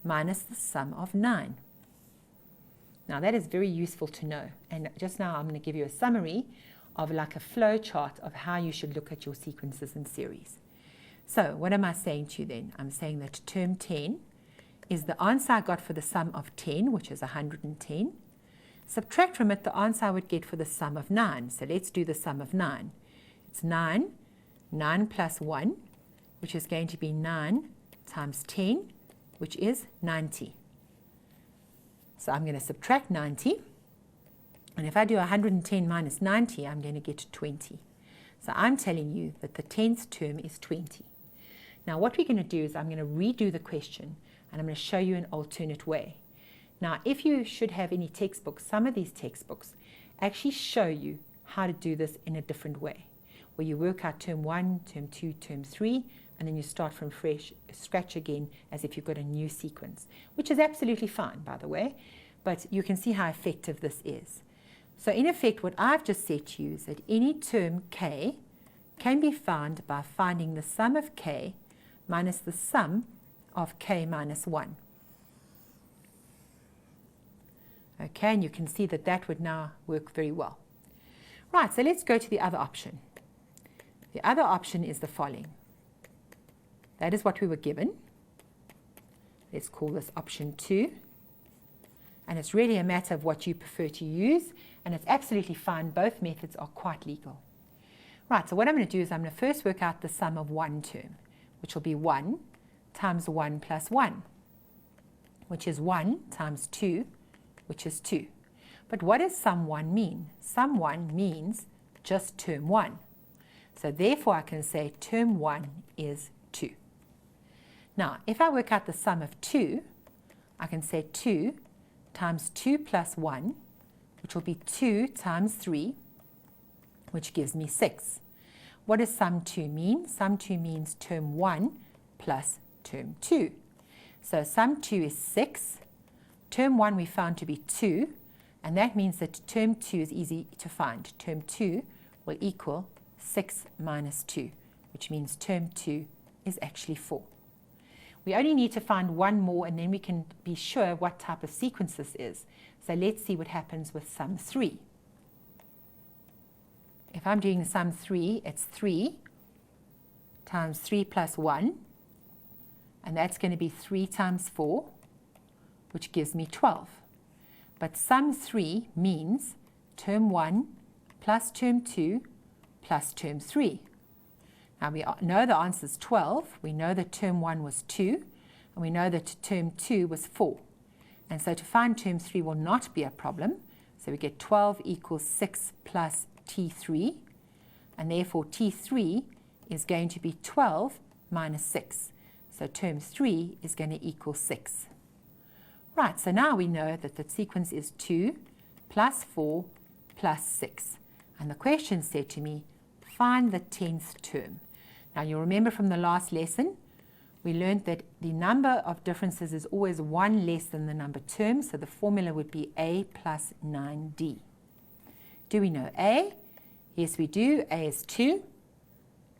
minus the sum of 9. Now, that is very useful to know. And just now, I'm going to give you a summary of like a flow chart of how you should look at your sequences and series. So, what am I saying to you then? I'm saying that term 10 is the answer I got for the sum of 10, which is 110. Subtract from it the answer I would get for the sum of 9. So let's do the sum of 9. It's 9 plus 1, which is going to be 9 times 10, which is 90. So I'm going to subtract 90. And if I do 110 minus 90, I'm going to get 20. So I'm telling you that the 10th term is 20. Now what we're going to do is I'm going to redo the question, and I'm going to show you an alternate way. Now, if you should have any textbooks, some of these textbooks actually show you how to do this in a different way, where you work out term 1, term 2, term 3, and then you start from scratch again as if you've got a new sequence, which is absolutely fine, by the way, but you can see how effective this is. So in effect, what I've just said to you is that any term k can be found by finding the sum of k minus the sum of k minus 1. Okay, and you can see that that would now work very well. Right, so let's go to the other option. The other option is the following. That is what we were given. Let's call this option 2. And it's really a matter of what you prefer to use, and it's absolutely fine. Both methods are quite legal. Right, so what I'm going to do is I'm going to first work out the sum of one term, which will be 1 times 1 plus 1, which is 1 times 2, which is 2. But what does sum 1 mean? Sum 1 means just term 1. So therefore I can say term 1 is 2. Now, if I work out the sum of 2, I can say 2 times 2 plus 1, which will be 2 times 3, which gives me 6. What does sum 2 mean? Sum 2 means term 1 plus term 2. So sum 2 is 6. Term 1 we found to be 2, and that means that term 2 is easy to find. Term 2 will equal 6 minus 2, which means term 2 is actually 4. We only need to find one more, and then we can be sure what type of sequence this is. So let's see what happens with sum 3. If I'm doing sum 3, it's 3 times 3 plus 1, and that's going to be 3 times 4, which gives me 12. But sum 3 means term 1 plus term 2 plus term 3. Now we know the answer is 12. We know that term 1 was 2, and we know that term 2 was 4. And so to find term 3 will not be a problem. So we get 12 equals 6 plus T3, and therefore T3 is going to be 12 minus 6. So term 3 is going to equal 6. Right, so now we know that the sequence is 2 plus 4 plus 6. And the question said to me, find the 10th term. Now you'll remember from the last lesson, we learned that the number of differences is always 1 less than the number terms, so the formula would be A plus 9D. Do we know A? Yes, we do. A is 2.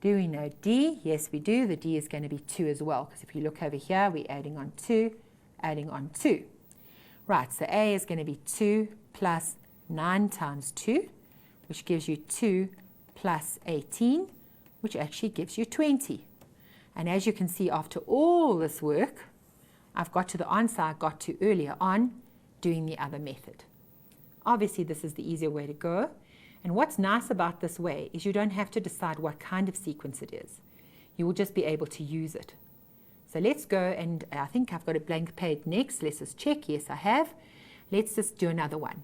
Do we know D? Yes, we do. The D is going to be 2 as well, because if you look over here, we're adding on 2, adding on 2. Right, so A is going to be 2 plus 9 times 2, which gives you 2 plus 18, which actually gives you 20. And as you can see, after all this work, I've got to the answer I got to earlier on doing the other method. Obviously, this is the easier way to go. And what's nice about this way is you don't have to decide what kind of sequence it is. You will just be able to use it. So let's go, and I think I've got a blank page next. Let's just check. Yes, I have. Let's just do another one.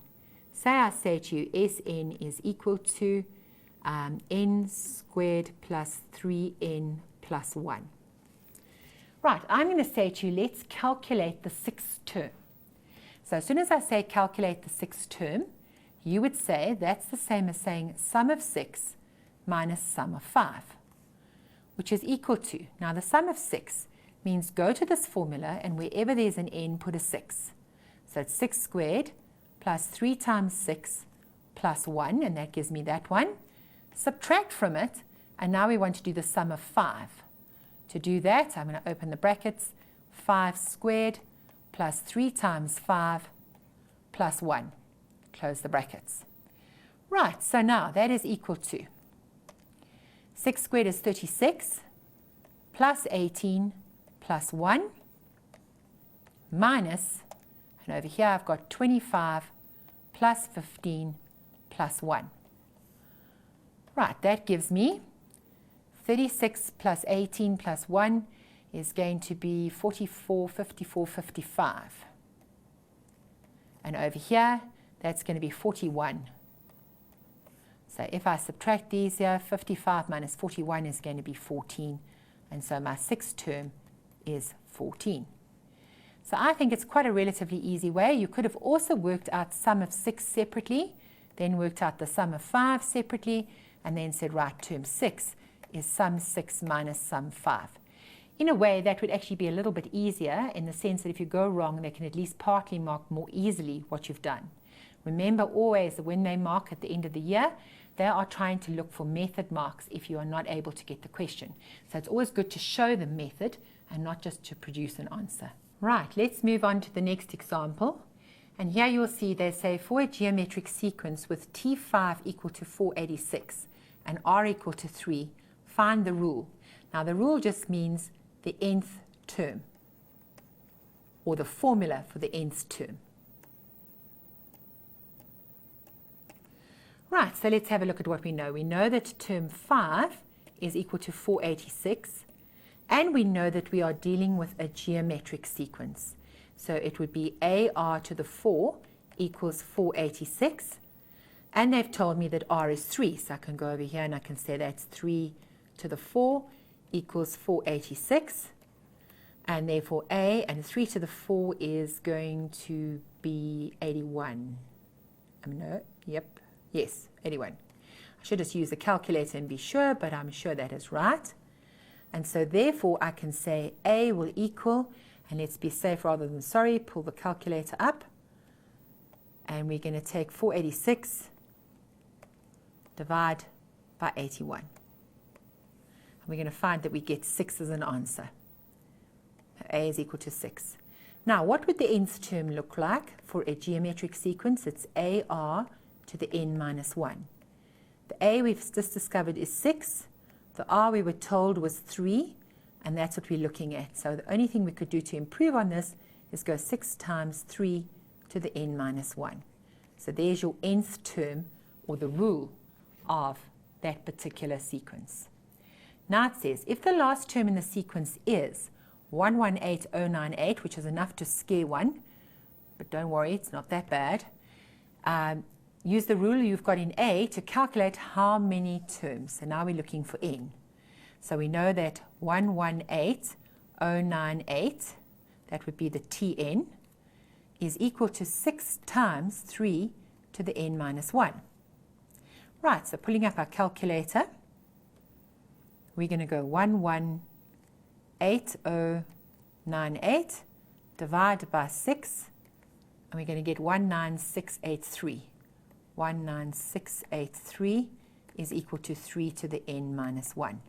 Say I say to you Sn is equal to n squared plus 3n plus 1. Right, I'm going to say to you, let's calculate the 6th term. So as soon as I say calculate the 6th term, you would say that's the same as saying sum of 6 minus sum of 5, which is equal to, now the sum of 6 means go to this formula, and wherever there's an n, put a 6. So it's 6 squared plus 3 times 6 plus 1, and that gives me that one. Subtract from it, and now we want to do the sum of 5. To do that, I'm going to open the brackets, 5 squared plus 3 times 5 plus 1. Close the brackets. Right, so now that is equal to 6 squared is 36 plus 18 plus 1 minus, and over here I've got 25 plus 15 plus 1. Right, that gives me 36 plus 18 plus 1 is going to be 44, 54, 55. And over here, that's going to be 41. So if I subtract these here, 55 minus 41 is going to be 14. And so my 6th term is 14. So I think it's quite a relatively easy way. You could have also worked out sum of 6 separately, then worked out the sum of 5 separately, and then said, right, term 6 is sum 6 minus sum 5. In a way, that would actually be a little bit easier in the sense that if you go wrong, they can at least partly mark more easily what you've done. Remember always that when they mark at the end of the year, they are trying to look for method marks if you are not able to get the question. So it's always good to show the method and not just to produce an answer. Right, let's move on to the next example. And here you'll see they say for a geometric sequence with T5 equal to 486 and R equal to 3, find the rule. Now the rule just means the nth term, or the formula for the nth term. Right, so let's have a look at what we know. We know that term 5 is equal to 486, and we know that we are dealing with a geometric sequence. So it would be AR to the 4 equals 486. And they've told me that r is 3. So I can go over here and I can say that's 3 to the 4 equals 486. And therefore a and 3 to the 4 is going to be 81. Yes, 81. I should just use the calculator and be sure, but I'm sure that is right. And so therefore I can say a will equal, and let's be safe rather than sorry, pull the calculator up. And we're going to take 486, divide by 81. And we're going to find that we get 6 as an answer. A is equal to 6. Now, what would the nth term look like for a geometric sequence? It's AR to the n minus 1. The A we've just discovered is 6. The R we were told was 3, and that's what we're looking at. So the only thing we could do to improve on this is go 6 times 3 to the n minus 1. So there's your nth term, or the rule of that particular sequence. Now it says, if the last term in the sequence is 118098, which is enough to scare one, but don't worry, it's not that bad. Use the rule you've got in A to calculate how many terms. So now we're looking for n. So we know that 118098, that would be the Tn, is equal to 6 times 3 to the n minus 1. Right, so pulling up our calculator, we're going to go 118098 divided by 6, and we're going to get 19683. 19683 is equal to 3 to the n minus 1.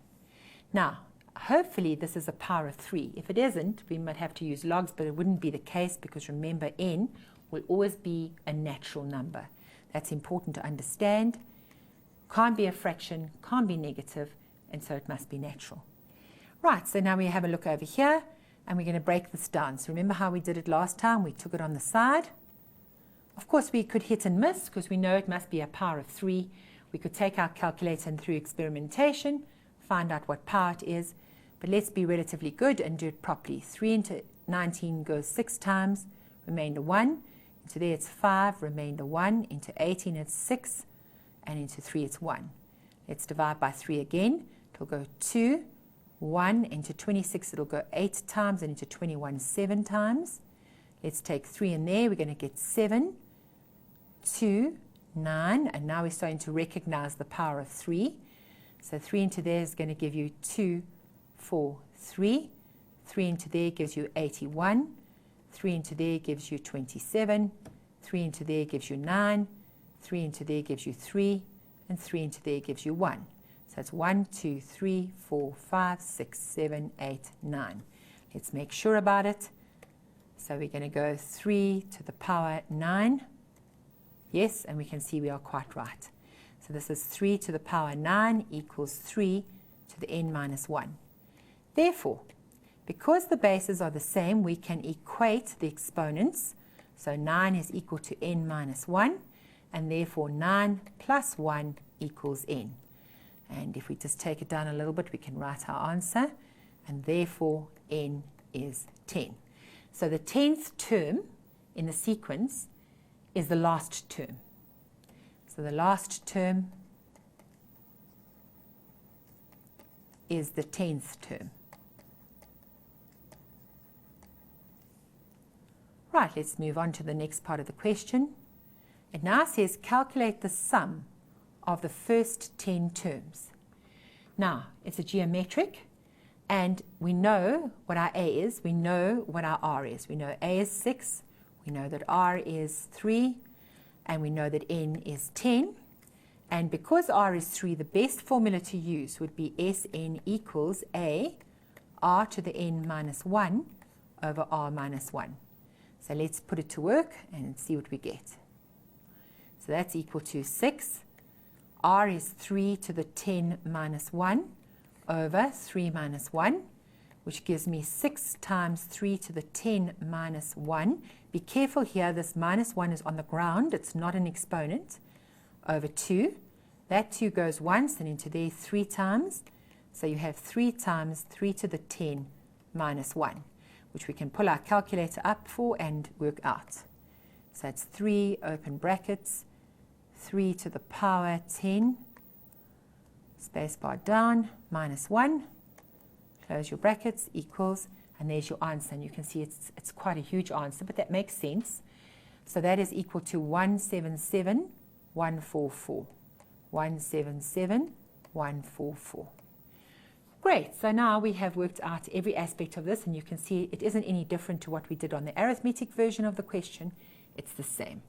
Now, hopefully this is a power of 3. If it isn't, we might have to use logs, but it wouldn't be the case because remember, n will always be a natural number. That's important to understand. Can't be a fraction, can't be negative, and so it must be natural. Right, so now we have a look over here, and we're going to break this down. So remember how we did it last time? We took it on the side. Of course, we could hit and miss because we know it must be a power of 3. We could take our calculator and through experimentation, find out what power it is. But let's be relatively good and do it properly. 3 into 19 goes 6 times, remainder 1. Into there it's 5, remainder 1. Into 18 it's 6, and into 3 it's 1. Let's divide by 3 again. It'll go 2, 1. Into 26 it'll go 8 times, and into 21 7 times. Let's take 3 in there. We're going to get 7, 2, 9, and now we're starting to recognize the power of 3. So 3 into there is going to give you 2, 4, 3. 3 into there gives you 81. 3 into there gives you 27. 3 into there gives you 9. 3 into there gives you 3. And 3 into there gives you 1. So it's 1, 2, 3, 4, 5, 6, 7, 8, 9. Let's make sure about it. So we're going to go 3 to the power 9. Yes, and we can see we are quite right. So this is 3 to the power 9 equals 3 to the n minus 1. Therefore, because the bases are the same, we can equate the exponents. So 9 is equal to n minus 1, and therefore 9 plus 1 equals n. And if we just take it down a little bit, we can write our answer, and therefore n is 10. So the 10th term in the sequence is the last term. So the last term is the 10th term. Right, let's move on to the next part of the question. It now says calculate the sum of the first 10 terms. Now, it's a geometric, and we know what our A is, we know what our R is. We know A is 6, we know that R is 3, and we know that N is 10. And because R is 3, the best formula to use would be Sn equals A, R to the n minus 1 over R minus 1. So let's put it to work and see what we get. So that's equal to 6. R is 3 to the 10 minus 1 over 3 minus 1, which gives me 6 times 3 to the 10 minus 1. Be careful here, this minus 1 is on the ground, it's not an exponent, over 2. That 2 goes once and into there 3 times. So you have 3 times 3 to the 10 minus 1, which we can pull our calculator up for and work out. So it's 3, open brackets, 3 to the power 10, spacebar down, minus 1, close your brackets, equals, and there's your answer. And you can see it's quite a huge answer, but that makes sense. So that is equal to 177,144. 177,144. Great, so now we have worked out every aspect of this, and you can see it isn't any different to what we did on the arithmetic version of the question. It's the same.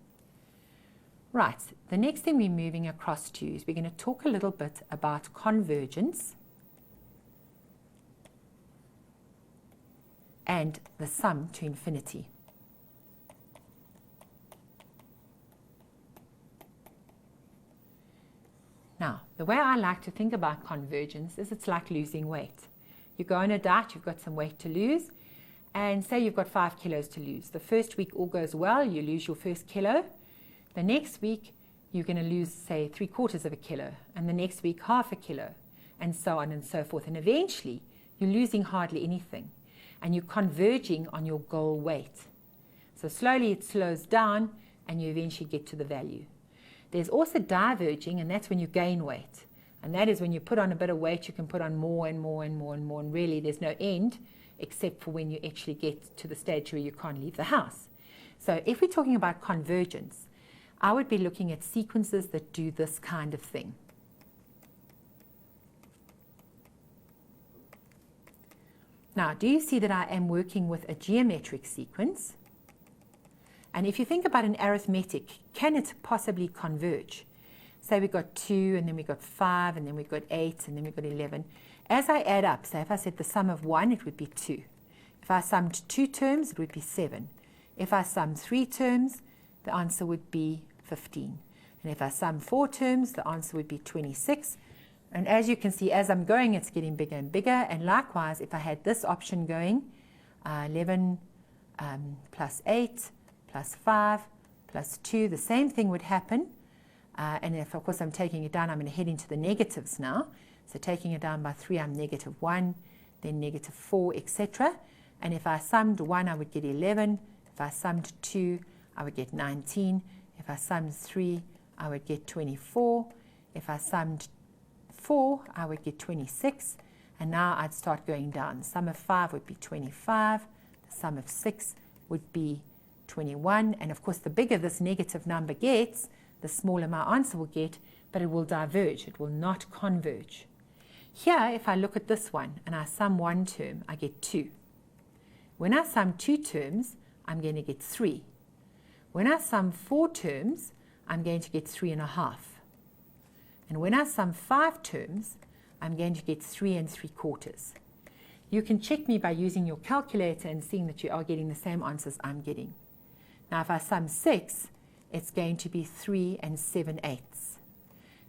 Right, the next thing we're moving across to is we're going to talk a little bit about convergence and the sum to infinity. Now, the way I like to think about convergence is it's like losing weight. You go on a diet, you've got some weight to lose, and say you've got 5 kilos to lose. The first week all goes well, you lose your first kilo. The next week, you're going to lose, say, 3/4 of a kilo, and the next week, 1/2 kilo, and so on and so forth. And eventually, you're losing hardly anything, and you're converging on your goal weight. So slowly it slows down, and you eventually get to the value. There's also diverging, and that's when you gain weight. And that is when you put on a bit of weight, you can put on more and more and more and more, and really there's no end, except for when you actually get to the stage where you can't leave the house. So if we're talking about convergence, I would be looking at sequences that do this kind of thing. Now, do you see that I am working with a geometric sequence? And if you think about an arithmetic, can it possibly converge? Say we got 2, and then we got 5, and then we got 8, and then we got 11. As I add up, say if I said the sum of 1, it would be 2. If I summed 2 terms, it would be 7. If I summed 3 terms, the answer would be 15. And if I sum 4 terms, the answer would be 26. And as you can see, as I'm going, it's getting bigger and bigger. And likewise, if I had this option going, 11 plus 8 plus 5 plus 2, the same thing would happen. And if, of course, I'm taking it down, I'm going to head into the negatives now. So taking it down by 3, I'm -1, then -4, etc. And if I summed 1, I would get 11. If I summed 2, I would get 19. If I summed 3, I would get 24. If I summed 4, I would get 26. And now I'd start going down. The sum of 5 would be 25. The sum of 6 would be 21. And of course, the bigger this negative number gets, the smaller my answer will get, but it will diverge. It will not converge. Here, if I look at this one and I sum 1 term, I get 2. When I sum 2 terms, I'm going to get 3. When I sum 4 terms, I'm going to get 3.5. And when I sum 5 terms, I'm going to get 3 3/4. You can check me by using your calculator and seeing that you are getting the same answers I'm getting. Now, if I sum 6, it's going to be 3 7/8.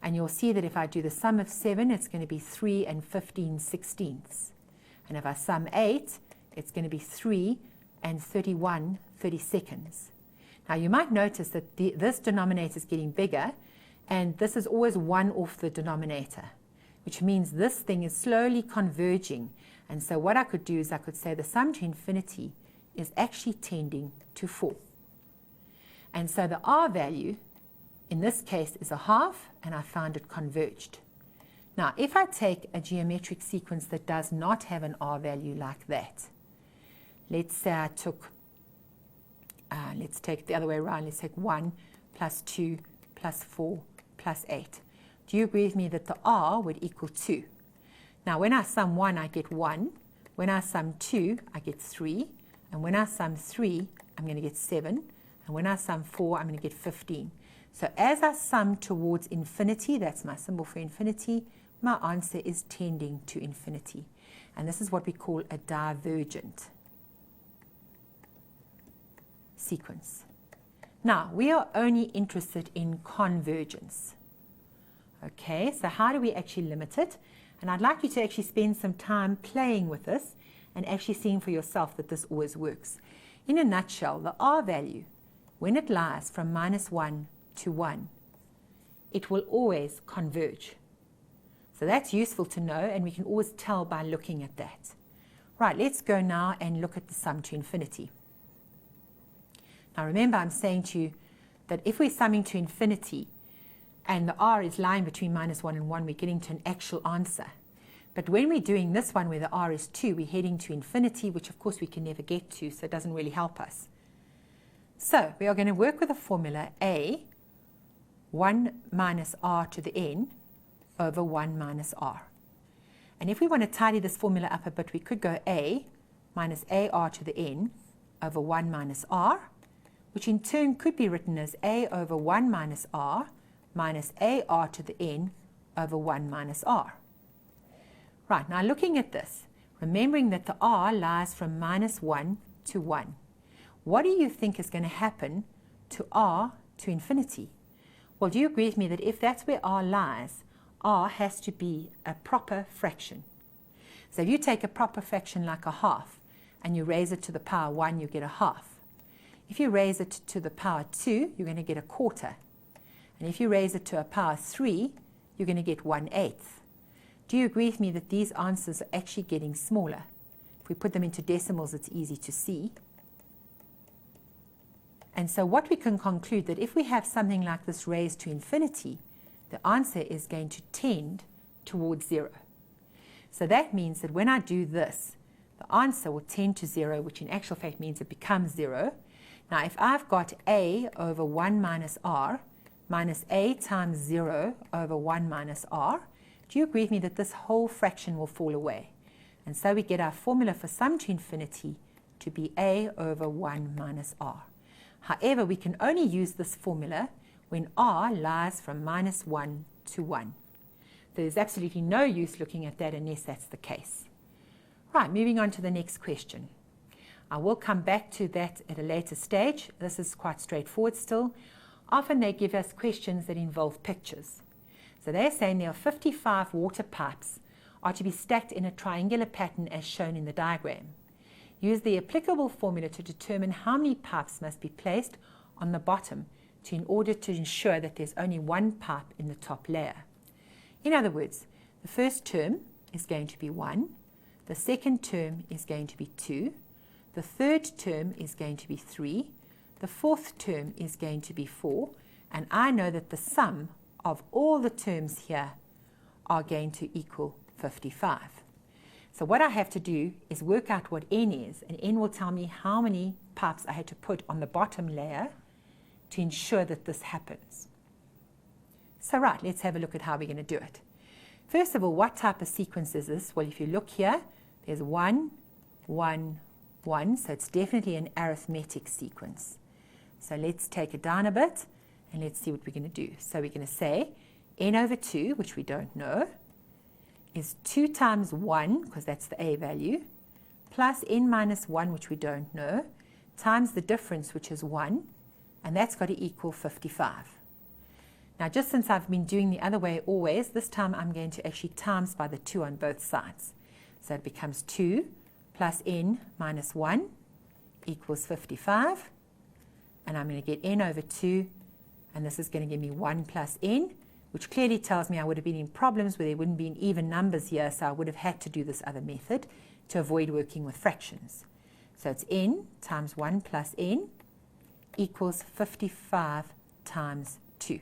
And you'll see that if I do the sum of 7, it's going to be 3 15/16. And if I sum 8, it's going to be 3 31/32. Now, you might notice that this denominator is getting bigger, and this is always 1 off the denominator, which means this thing is slowly converging. And so what I could do is I could say the sum to infinity is actually tending to 4. And so the R value, in this case, is 1/2, and I found it converged. Now, if I take a geometric sequence that does not have an R value like that, let's say I took, let's take it the other way around. Let's take 1 plus 2 plus 4 plus 8. Do you agree with me that the R would equal 2? Now, when I sum 1, I get 1. When I sum 2, I get 3. And when I sum 3, I'm going to get 7. And when I sum 4, I'm going to get 15. So as I sum towards infinity, that's my symbol for infinity, my answer is tending to infinity. And this is what we call a divergent sequence. Now, we are only interested in convergence. Okay, so how do we actually limit it? And I'd like you to actually spend some time playing with this and actually seeing for yourself that this always works. In a nutshell, the R value, when it lies from -1 to 1, it will always converge. So that's useful to know, and we can always tell by looking at that. Right, let's go now and look at the sum to infinity. Now remember, I'm saying to you that if we're summing to infinity and the r is lying between minus 1 and 1, we're getting to an actual answer. But when we're doing this one where the r is 2, we're heading to infinity, which of course we can never get to, so it doesn't really help us. So we are going to work with a formula a 1 minus r to the n over 1 minus r. And if we want to tidy this formula up a bit, we could go a minus ar to the n over 1 minus r, which in turn could be written as a over 1 minus r minus ar to the n over 1 minus r. Right, now looking at this, remembering that the r lies from minus 1 to 1, what do you think is going to happen to r to infinity? Well, do you agree with me that if that's where r lies, r has to be a proper fraction? So if you take a proper fraction like a half and you raise it to the power 1, you get a half. If you raise it to the power 2, you're going to get a quarter. And if you raise it to a power 3, you're going to get 1/8. Do you agree with me that these answers are actually getting smaller? If we put them into decimals, it's easy to see. And so what we can conclude that if we have something like this raised to infinity, the answer is going to tend towards 0. So that means that when I do this, the answer will tend to 0, which in actual fact means it becomes 0. Now, if I've got a over 1 minus r minus a times 0 over 1 minus r, do you agree with me that this whole fraction will fall away? And so we get our formula for sum to infinity to be a over 1 minus r. However, we can only use this formula when r lies from minus 1 to 1. There's absolutely no use looking at that unless that's the case. Right, moving on to the next question. I will come back to that at a later stage. This is quite straightforward still. Often they give us questions that involve pictures. So they're saying there are 55 water pipes are to be stacked in a triangular pattern as shown in the diagram. Use the applicable formula to determine how many pipes must be placed on the bottom in order to ensure that there's only one pipe in the top layer. In other words, the first term is going to be 1, the second term is going to be 2, the third term is going to be 3, the fourth term is going to be 4, and I know that the sum of all the terms here are going to equal 55. So what I have to do is work out what n is, and n will tell me how many pipes I had to put on the bottom layer to ensure that this happens. So right, let's have a look at how we're going to do it. First of all, what type of sequence is this? Well, if you look here, there's 1, 1, 1, so it's definitely an arithmetic sequence. So let's take it down a bit, and let's see what we're going to do. So we're going to say n over 2, which we don't know, is 2 times 1, because that's the a value, plus n minus 1, which we don't know, times the difference, which is 1, and that's got to equal 55. Now, just since I've been doing the other way always, this time I'm going to actually times by the 2 on both sides. So it becomes 2 plus n minus 1 equals 55, and I'm going to get n over 2, and this is going to give me 1 plus n, which clearly tells me I would have been in problems where there wouldn't be even numbers here, so I would have had to do this other method to avoid working with fractions. So it's n times 1 plus n equals 55 times 2.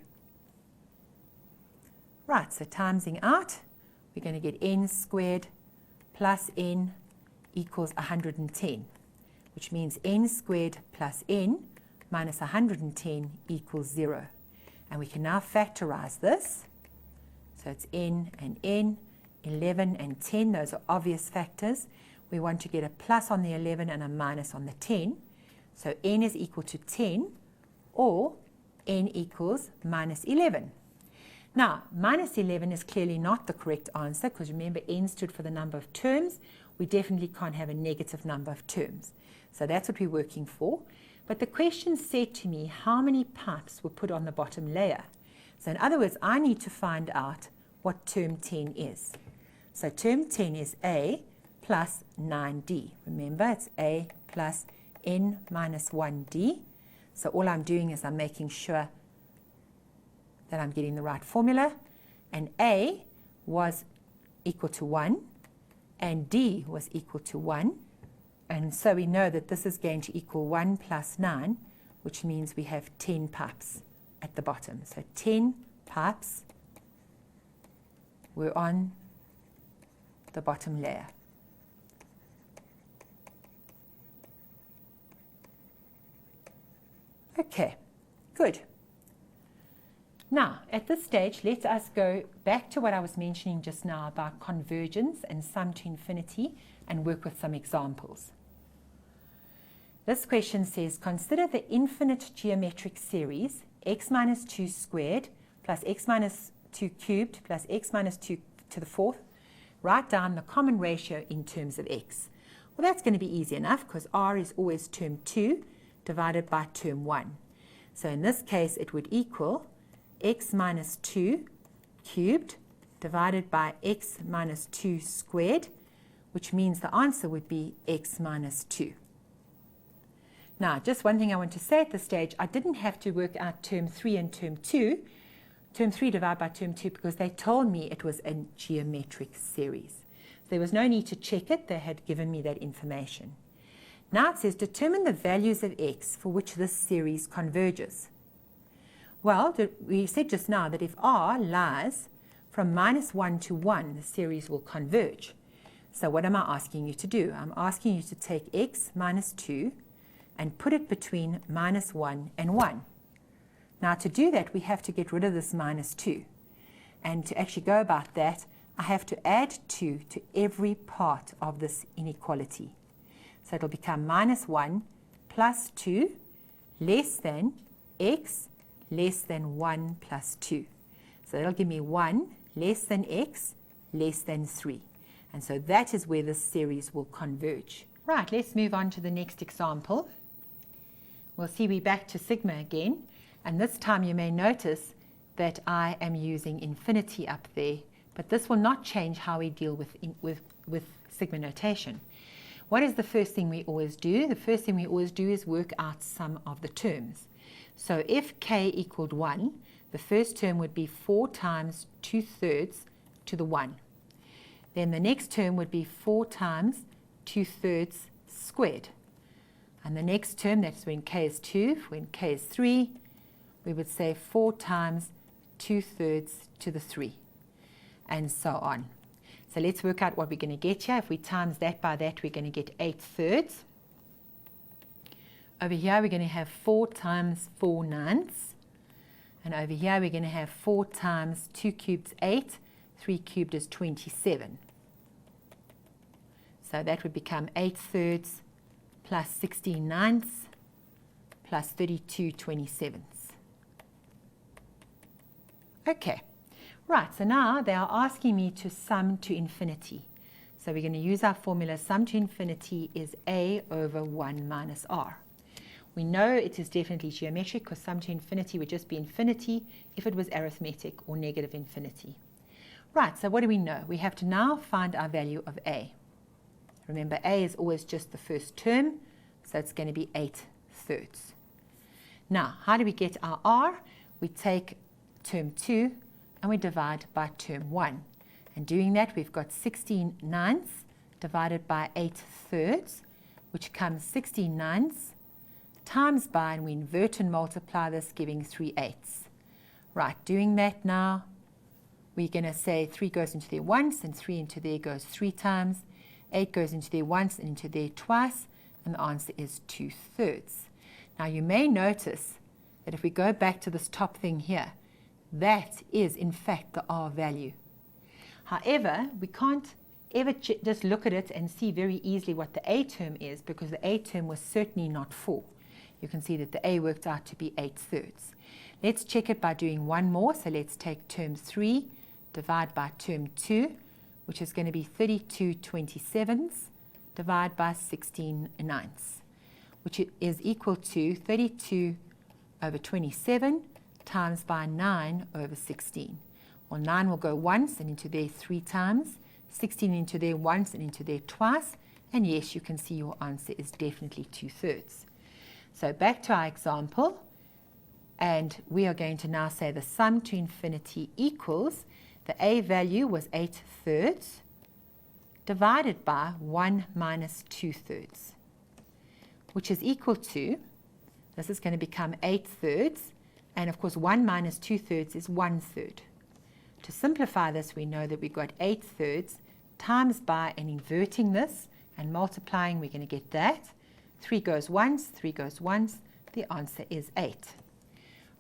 Right, so timesing out, we're going to get n squared plus n equals 110, which means n squared plus n minus 110 equals 0. And we can now factorize this. So it's n and n, 11 and 10, those are obvious factors. We want to get a plus on the 11 and a minus on the 10. So n is equal to 10, or n equals minus 11. Now, minus 11 is clearly not the correct answer, because remember, n stood for the number of terms. We definitely can't have a negative number of terms. So that's what we're working for. But the question said to me how many pipes were put on the bottom layer. So in other words, I need to find out what term 10 is. So term 10 is a plus 9d. Remember, it's a plus n minus 1d. So all I'm doing is I'm making sure that I'm getting the right formula. And a was equal to 1, and d was equal to 1. And so we know that this is going to equal 1 plus 9, which means we have 10 pups at the bottom. So 10 pups were on the bottom layer. Okay, good. Now, at this stage, let us go back to what I was mentioning just now about convergence and sum to infinity and work with some examples. This question says, consider the infinite geometric series x minus 2 squared plus x minus 2 cubed plus x minus 2 to the fourth. Write down the common ratio in terms of x. Well, that's going to be easy enough because r is always term 2 divided by term 1. So in this case, it would equal x minus 2 cubed divided by x minus 2 squared, which means the answer would be x minus 2. Now, just one thing I want to say at this stage, I didn't have to work out term 3 and term 2, term 3 divided by term 2, because they told me it was a geometric series. There was no need to check it. They had given me that information. Now it says, determine the values of x for which this series converges. Well, we said just now that if r lies from minus 1 to 1, the series will converge. So what am I asking you to do? I'm asking you to take x minus 2 and put it between minus 1 and 1. Now to do that, we have to get rid of this minus 2. And to actually go about that, I have to add 2 to every part of this inequality. So it'll become minus 1 plus 2 less than x less than 1 plus 2. So that'll give me 1 less than x less than 3. And so that is where this series will converge. Right, let's move on to the next example. We'll see we're back to sigma again. And this time you may notice that I am using infinity up there. But this will not change how we deal with sigma notation. What is the first thing we always do? The first thing we always do is work out sum of the terms. So if k equaled 1, the first term would be 4 times 2/3 to the 1. Then the next term would be 4 times 2/3 squared. And the next term, that's when k is 2, when k is 3, we would say 4 times 2/3 to the 3, and so on. So let's work out what we're going to get here. If we times that by that, we're going to get 8/3. Over here, we're going to have 4 times 4/9. And over here, we're going to have 4 times 2 cubed is 8, 3 cubed is 27. So that would become 8/3 plus 16/9 plus 32/27. Okay, right, so now they are asking me to sum to infinity. So we're going to use our formula. Sum to infinity is a over 1 minus r. We know it is definitely geometric because sum to infinity would just be infinity if it was arithmetic or negative infinity. Right, so what do we know? We have to now find our value of a. Remember, a is always just the first term, so it's going to be 8/3. Now, how do we get our r? We take term 2 and we divide by term 1. And doing that, we've got 16/9 divided by 8/3, which comes 16/9 times by, and we invert and multiply this, giving 3/8. Right, doing that now, we're going to say 3 goes into there once, and 3 into there goes 3 times. 8 goes into there once and into there twice, and the answer is 2/3. Now you may notice that if we go back to this top thing here, that is in fact the r value. However, we can't ever just look at it and see very easily what the a term is, because the a term was certainly not 4. You can see that the a worked out to be 8/3. Let's check it by doing one more. So let's take term 3, divide by term 2, which is going to be 32/27, divide by 16/9, which is equal to 32 over 27 times by 9 over 16. Well, 9 will go once and into there 3 times, 16 into there once and into there twice, and yes, you can see your answer is definitely 2/3. So back to our example, and we are going to now say the sum to infinity equals, the a value was 8/3 divided by 1 minus 2/3, which is equal to This is going to become 8/3. And of course, 1 minus 2/3 is 1/3. To simplify this, we know that we've got 8/3 times by, and inverting this and multiplying, we're going to get that. 3 goes once, 3 goes once. The answer is 8.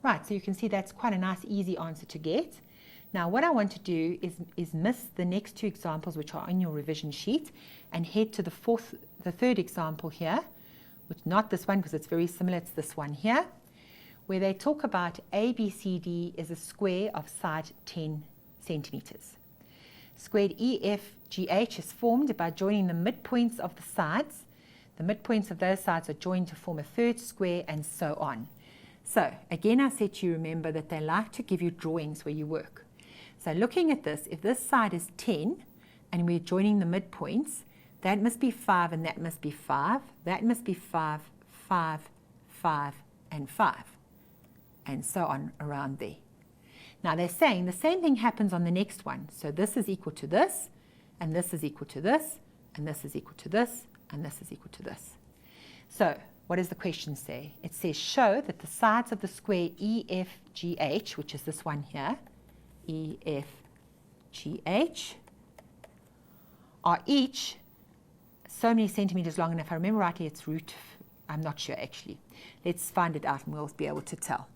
Right, so you can see that's quite a nice, easy answer to get. Now, what I want to do is miss the next two examples, which are on your revision sheet, and head to the third example here, which not this one because it's very similar, it's this one here, where they talk about ABCD is a square of side 10 centimeters. Squared EFGH is formed by joining the midpoints of the sides. The midpoints of those sides are joined to form a third square, and so on. So, again, I said to you, remember that they like to give you drawings where you work. So, looking at this, if this side is 10, and we're joining the midpoints, that must be 5, and that must be 5. That must be 5, 5, 5, and 5, and so on around there. Now, they're saying the same thing happens on the next one. So, this is equal to this, and this is equal to this, and this is equal to this, and this is equal to this. So, what does the question say? It says, show that the sides of the square EFGH, which is this one here, EFGH, are each so many centimeters long, and if I remember rightly, it's I'm not sure actually. Let's find it out and we'll be able to tell.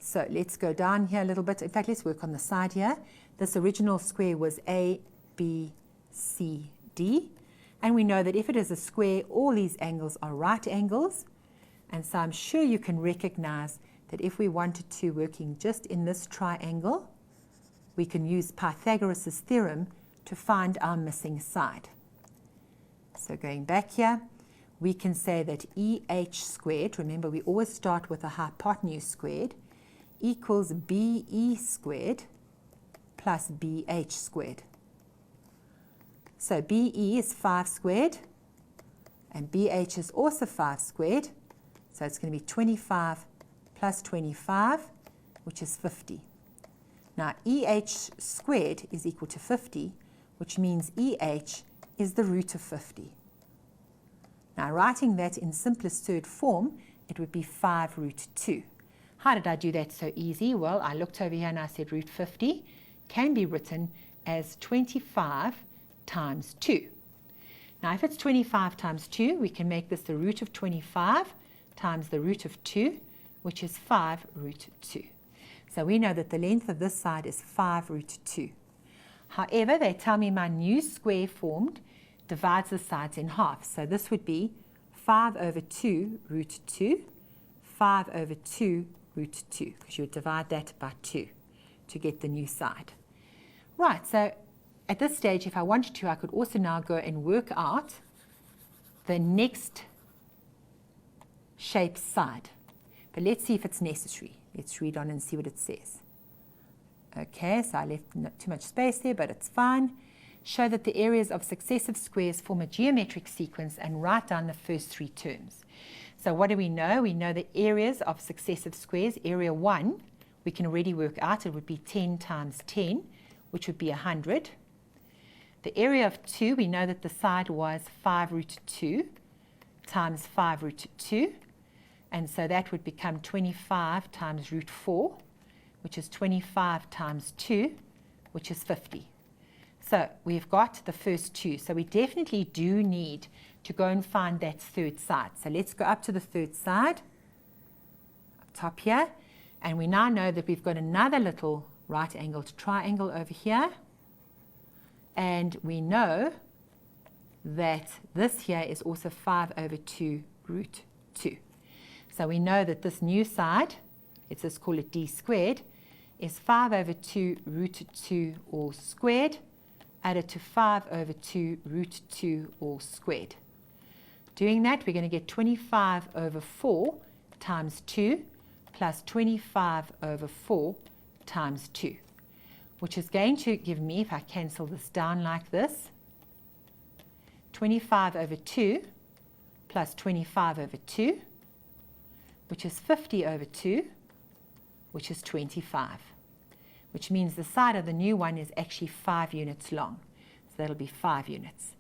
So let's go down here a little bit. In fact, let's work on the side here. This original square was A, B, C, D. And we know that if it is a square, all these angles are right angles. And so I'm sure you can recognize that if we wanted to, working just in this triangle, we can use Pythagoras' theorem to find our missing side. So going back here, we can say that EH squared, remember we always start with a hypotenuse squared, equals BE squared plus BH squared. So BE is 5 squared, and BH is also 5 squared. So it's going to be 25 plus 25, which is 50. Now EH squared is equal to 50, which means EH is the root of 50. Now writing that in simplest third form, it would be 5 root 2. How did I do that so easy? Well, I looked over here and I said root 50 can be written as 25 times 2. Now if it's 25 times 2, we can make this the root of 25 times the root of 2, which is 5 root 2. So we know that the length of this side is 5 root 2. However, they tell me my new square formed divides the sides in half. So this would be 5 over 2 root 2, 5 over 2 root 2, because you would divide that by 2 to get the new side. Right, so at this stage, if I wanted to, I could also now go and work out the next shape side. But let's see if it's necessary. Let's read on and see what it says. Okay, so I left not too much space there, but it's fine. Show that the areas of successive squares form a geometric sequence and write down the first 3 terms. So what do we know? We know the areas of successive squares. Area 1, we can already work out. It would be 10 times 10, which would be 100. The area of 2, we know that the side was 5 root 2 times 5 root 2. And so that would become 25 times root 4, which is 25 times 2, which is 50. So we've got the first 2. So we definitely do need to go and find that third side. So let's go up to the third side, up top here. And we now know that we've got another little right-angled triangle over here. And we know that this here is also 5 over 2 root 2. So we know that this new side, let's just call it D squared, is 5 over 2 root 2 all squared, added to 5 over 2 root 2 all squared. Doing that, we're going to get 25 over 4 times 2 plus 25 over 4 times 2, which is going to give me, if I cancel this down like this, 25 over 2 plus 25 over 2, which is 50 over 2, which is 25, which means the side of the new one is actually 5 units long. So that'll be 5 units.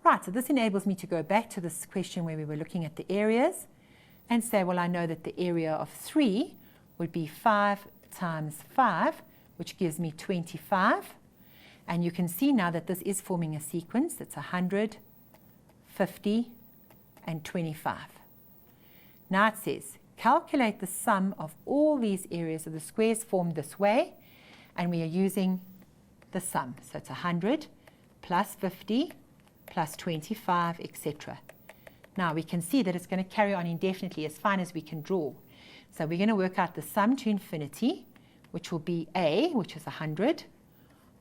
Right, so this enables me to go back to this question where we were looking at the areas. and say, well, I know that the area of 3 would be 5 times 5, which gives me 25. And you can see now that this is forming a sequence. It's 100, 50, and 25. Now it says, calculate the sum of all these areas of the squares formed this way, and we are using the sum. So it's 100 plus 50 plus 25, etc. Now we can see that it's going to carry on indefinitely as fine as we can draw. So we're going to work out the sum to infinity, which will be a, which is 100,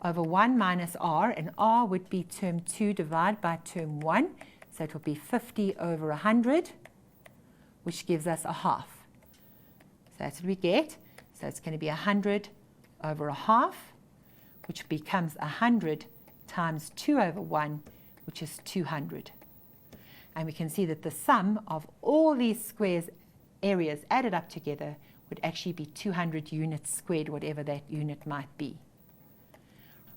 over 1 minus r, and r would be term 2 divided by term 1. So it will be 50 over 100, which gives us a half. So that's what we get. So it's going to be 100 over a half, which becomes 100 times 2 over 1, which is 200. And we can see that the sum of all these squares areas added up together would actually be 200 units squared, whatever that unit might be.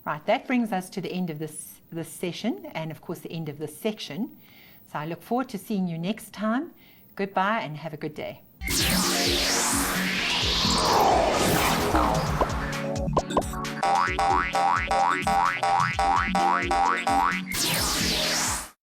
Right, that brings us to the end of this session, and of course the end of this section. So I look forward to seeing you next time. Goodbye and have a good day.